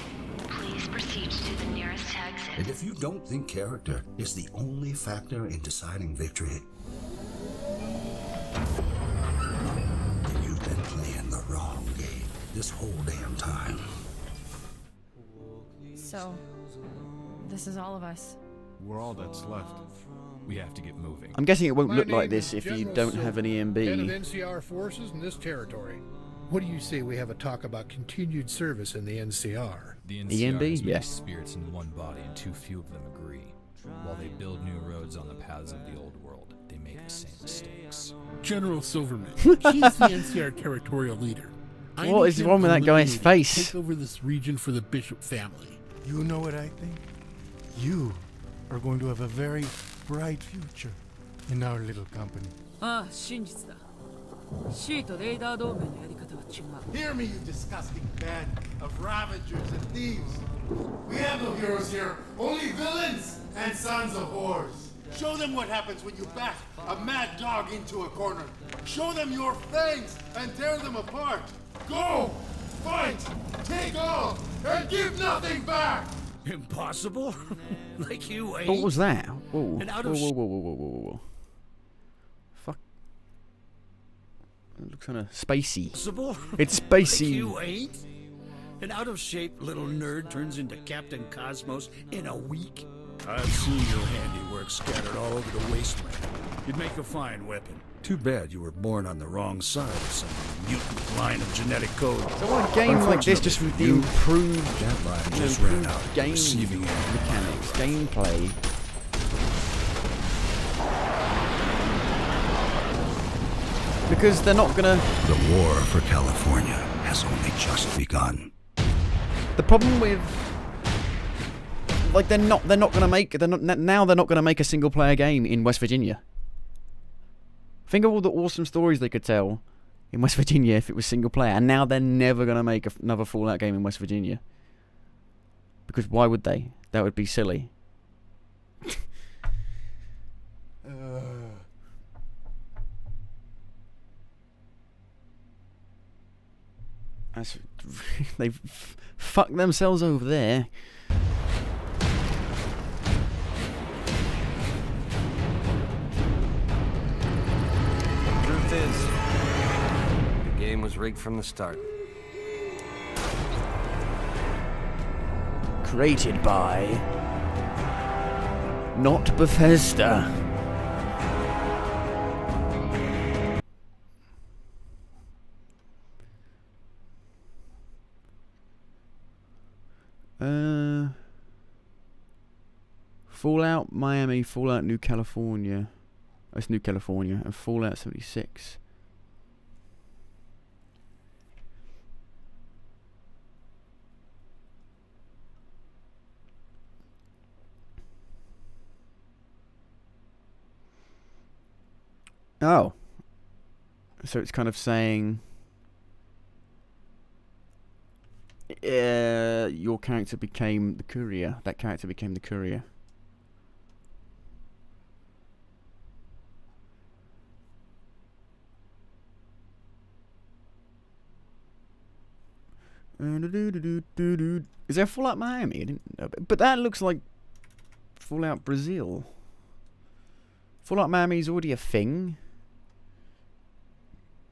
Speaker 24: Please proceed to the nearest exit.
Speaker 21: And if you don't think character is the only factor in deciding victory, then you've been playing the wrong game this whole damn time.
Speaker 25: So, this is all of us.
Speaker 26: We're all that's left. We have to get moving.
Speaker 2: I'm guessing it won't
Speaker 27: My
Speaker 2: look like
Speaker 27: name
Speaker 2: this
Speaker 27: is
Speaker 2: if you
Speaker 27: General
Speaker 2: don't have
Speaker 27: Silver,
Speaker 2: an
Speaker 27: head of
Speaker 2: EMB.
Speaker 27: NCR forces in this territory. What do you say we have a talk about continued service in the NCR?
Speaker 26: The
Speaker 2: EMB?
Speaker 26: NCR has many
Speaker 2: Yes.
Speaker 26: spirits in one body, and too few of them agree. While they build new roads on the paths of the old world, they make the same mistakes.
Speaker 27: General Silverman, he's the NCR territorial leader. I
Speaker 2: What
Speaker 27: need
Speaker 2: is
Speaker 27: him
Speaker 2: wrong with that guy's
Speaker 27: eliminated to
Speaker 2: face?
Speaker 27: Take over this region for the Bishop family. You know what I think? You are going to have a very bright future in our little company.
Speaker 23: ああ、真実だ。シートレーダー同盟のやり方は Watch your mouth.
Speaker 27: Hear me, you disgusting band of ravagers and thieves. We have no heroes here, only villains and sons of whores. Show them what happens when you back a mad dog into a corner. Show them your fangs and tear them apart. Go! Fight! Take all! And give nothing back!
Speaker 22: Impossible? Like you ain't.
Speaker 2: What was that? Whoa.
Speaker 22: And out
Speaker 2: Whoa,
Speaker 22: of
Speaker 2: whoa, whoa, whoa, whoa, whoa, whoa. Fuck. It looks kind of spacey.
Speaker 22: Possible?
Speaker 2: It's spacey.
Speaker 22: Like you ain't. An out-of-shape little nerd turns into Captain Cosmos in a week. I've seen your handiwork scattered all over the wasteland. You'd make a fine weapon. Too bad you were born on the wrong side of some mutant line of genetic code.
Speaker 2: So what a game like this, just with the improved,
Speaker 22: that line just ran out.
Speaker 2: Game
Speaker 22: Receiving end.
Speaker 2: mechanics, gameplay. Because they're not gonna.
Speaker 21: The war for California has only just begun.
Speaker 2: The problem with, like, they're not gonna make a single player game in West Virginia. Think of all the awesome stories they could tell in West Virginia if it was single player, and now they're never gonna make another Fallout game in West Virginia. Because why would they? That would be silly. They've fucked themselves over there.
Speaker 1: Truth is, the game was rigged from the start.
Speaker 2: Created by not Bethesda. Fallout Miami, Fallout New California. Oh, it's New California, and Fallout 76. Oh. So it's kind of saying your character became the courier. That character became the courier. Is there Fallout Miami? I didn't know, but that looks like Fallout Brazil. Fallout Miami is already a thing.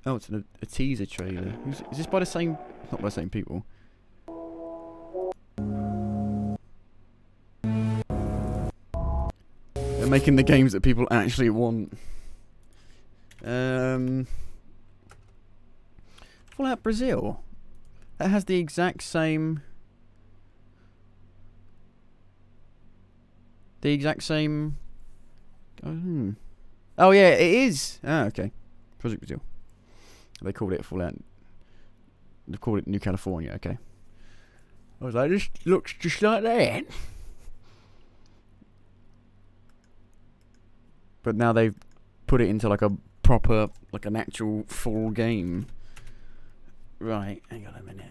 Speaker 2: Oh, it's a teaser trailer. Is this by the same? Not by the same people. They're making the games that people actually want. Fallout Brazil. That has the exact same. Oh yeah, it is. Ah, okay. Project Brazil. They called it Fallout. They called it New California. Okay. I was like, this looks just like that. But now they've put it into like a proper, like an actual full game. Right. Hang on a minute.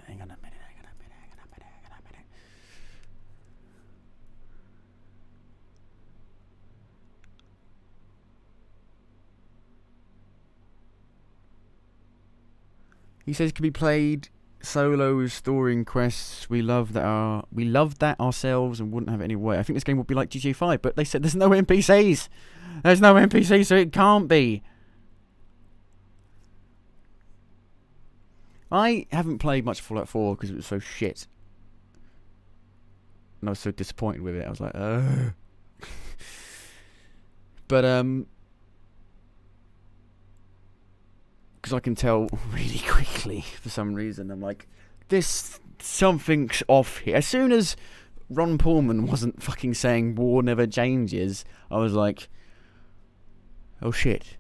Speaker 2: He says it can be played solo as story and quests. We loved that ourselves and wouldn't have it any way. I think this game would be like GTA 5, but they said there's no NPCs. There's no NPCs, so it can't be. I haven't played much Fallout 4 because it was so shit. And I was so disappointed with it. I was like, oh. But, because I can tell really quickly for some reason. I'm like, something's off here. As soon as Ron Perlman wasn't fucking saying war never changes, I was like, oh shit.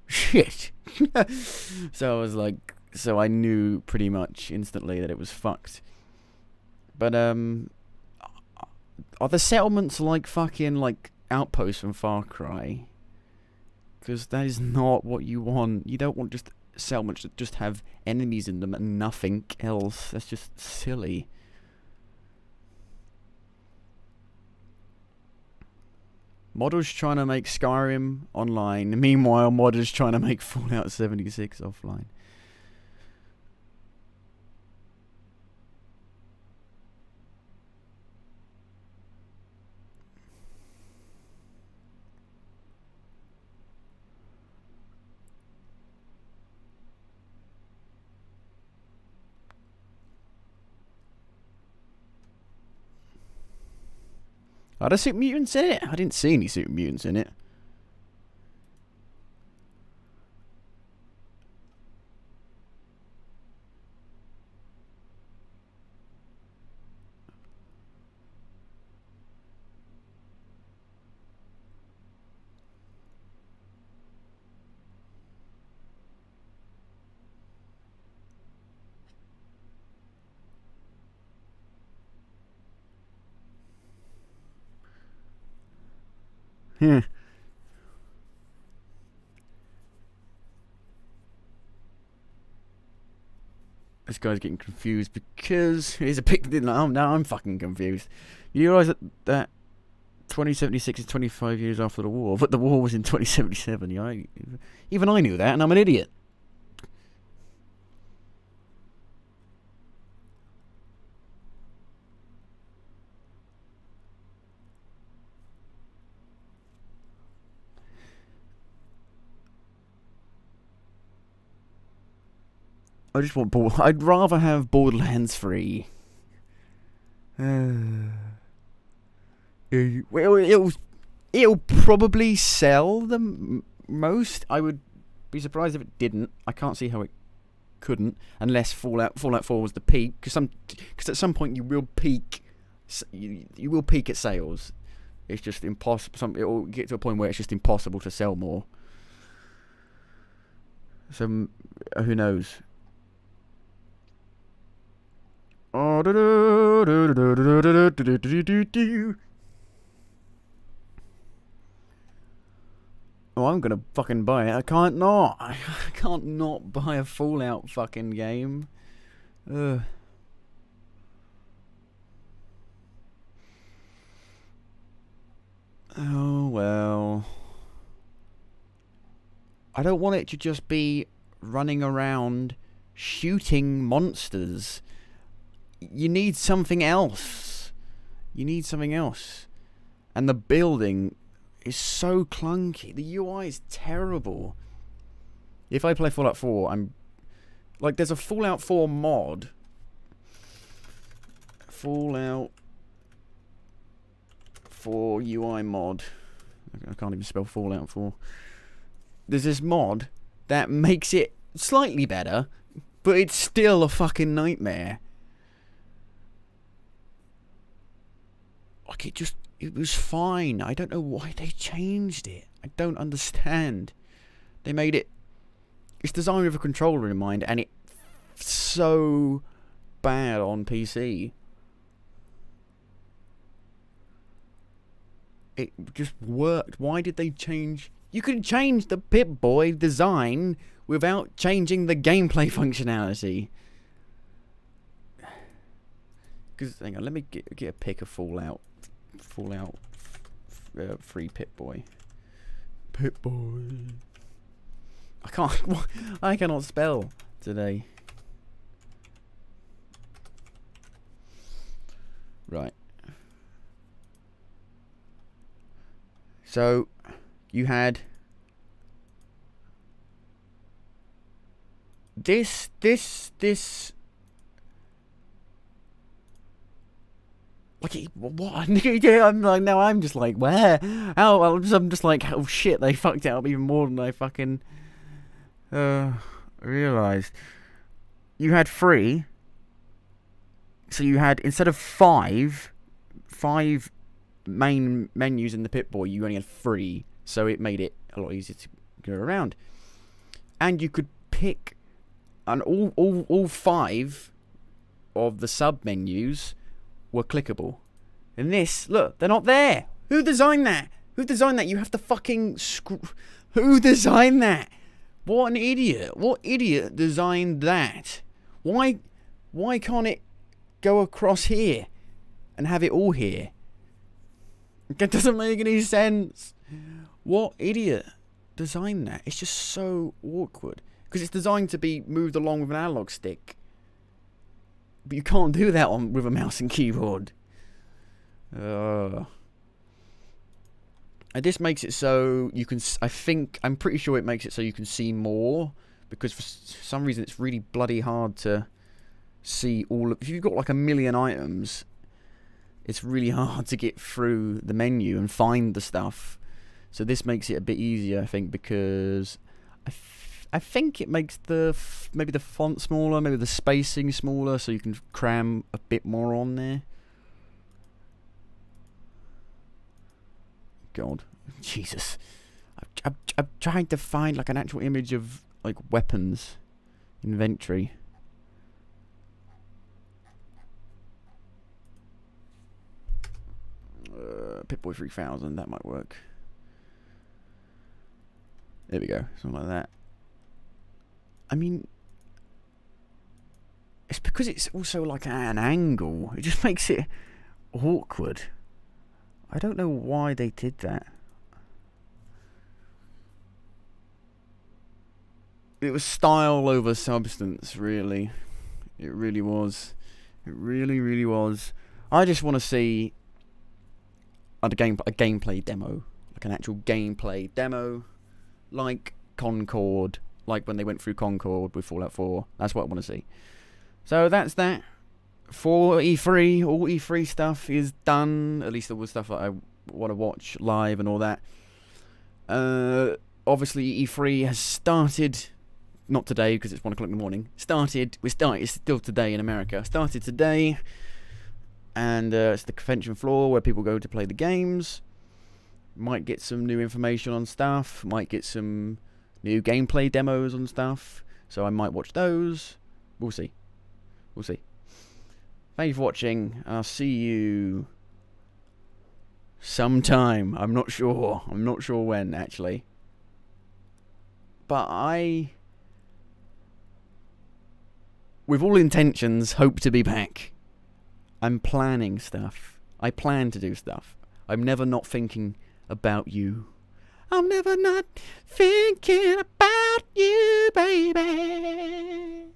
Speaker 2: Shit. So I was like, so I knew pretty much instantly that it was fucked. But, are the settlements like fucking like outposts from Far Cry? Because that is not what you want. You don't want just settlements that just have enemies in them and nothing else. That's just silly. Modders trying to make Skyrim online. Meanwhile, modders trying to make Fallout 76 offline. Are there super mutants in it? I didn't see any super mutants in it. Hmm. This guy's getting confused because he's a pic. Now I'm fucking confused. You realise that 2076 is 25 years after the war, but the war was in 2077. You know? Even I knew that, and I'm an idiot. I just want I'd rather have Borderlands 3. Well, it'll probably sell the most. I would be surprised if it didn't. I can't see how it couldn't, unless Fallout 4 was the peak. Because at some point you will peak. You will peak at sales. It's just impossible. It will get to a point where it's just impossible to sell more. So who knows? Oh, I'm gonna fucking buy it. I can't not. I can't not buy a Fallout fucking game. Ugh. Oh well. I don't want it to just be running around shooting monsters. You need something else. You need something else. And the building is so clunky. The UI is terrible. If I play Fallout 4, I'm... Like, there's a Fallout 4 mod. Fallout 4 UI mod. I can't even spell Fallout 4. There's this mod that makes it slightly better, but it's still a fucking nightmare. Like, it was fine. I don't know why they changed it. I don't understand. They made it... It's designed with a controller in mind, and it's so bad on PC. It just worked. Why did they change... You could change the Pip-Boy design without changing the gameplay functionality. Because, hang on, let me get a pic of Fallout 3 Pip-Boy. Pip-Boy. I cannot spell today. Right. So, you had this. Like, what? Yeah, I'm like, now I'm just like, where? Oh, I'm just like, oh shit, they fucked it up even more than I fucking realised. You had 3. So you had, instead of 5 main menus in the Pip-Boy, you only had 3. So it made it a lot easier to go around. And you could pick, and all 5 of the sub-menus were clickable. And this, look, they're not there. Who designed that? Who designed that? You have to fucking Who designed that? What an idiot. What idiot designed that? Why can't it go across here and have it all here? That doesn't make any sense. What idiot designed that? It's just so awkward. Because it's designed to be moved along with an analog stick. But you can't do that with a mouse and keyboard. And this makes it so you can, I'm pretty sure it makes it so you can see more, because for some reason it's really bloody hard to see all of, if you've got like a million items, it's really hard to get through the menu and find the stuff. So this makes it a bit easier, I think, because I think it makes maybe the font smaller, maybe the spacing smaller, so you can cram a bit more on there. God, Jesus, I'm trying to find like an actual image of like weapons inventory. Pip-Boy 3000, that might work. There we go, something like that. I mean, it's because it's also like at an angle. It just makes it awkward. I don't know why they did that. It was style over substance, really. It really was. It really, really was. I just want to see a gameplay demo. Like an actual gameplay demo. Like Concord. Like when they went through Concord with Fallout 4. That's what I want to see. So that's that. For E3, all E3 stuff is done. At least all the stuff that I want to watch live and all that. Obviously, E3 has started. Not today, because it's 1 o'clock in the morning. It's still today in America. Started today. And it's the convention floor where people go to play the games. Might get some new information on stuff. Might get some new gameplay demos on stuff. So I might watch those. We'll see. We'll see. Thank you for watching. I'll see you sometime. I'm not sure. I'm not sure when, actually. But with all intentions, hope to be back. I'm planning stuff. I plan to do stuff. I'm never not thinking about you. I'm never not thinking about you, baby.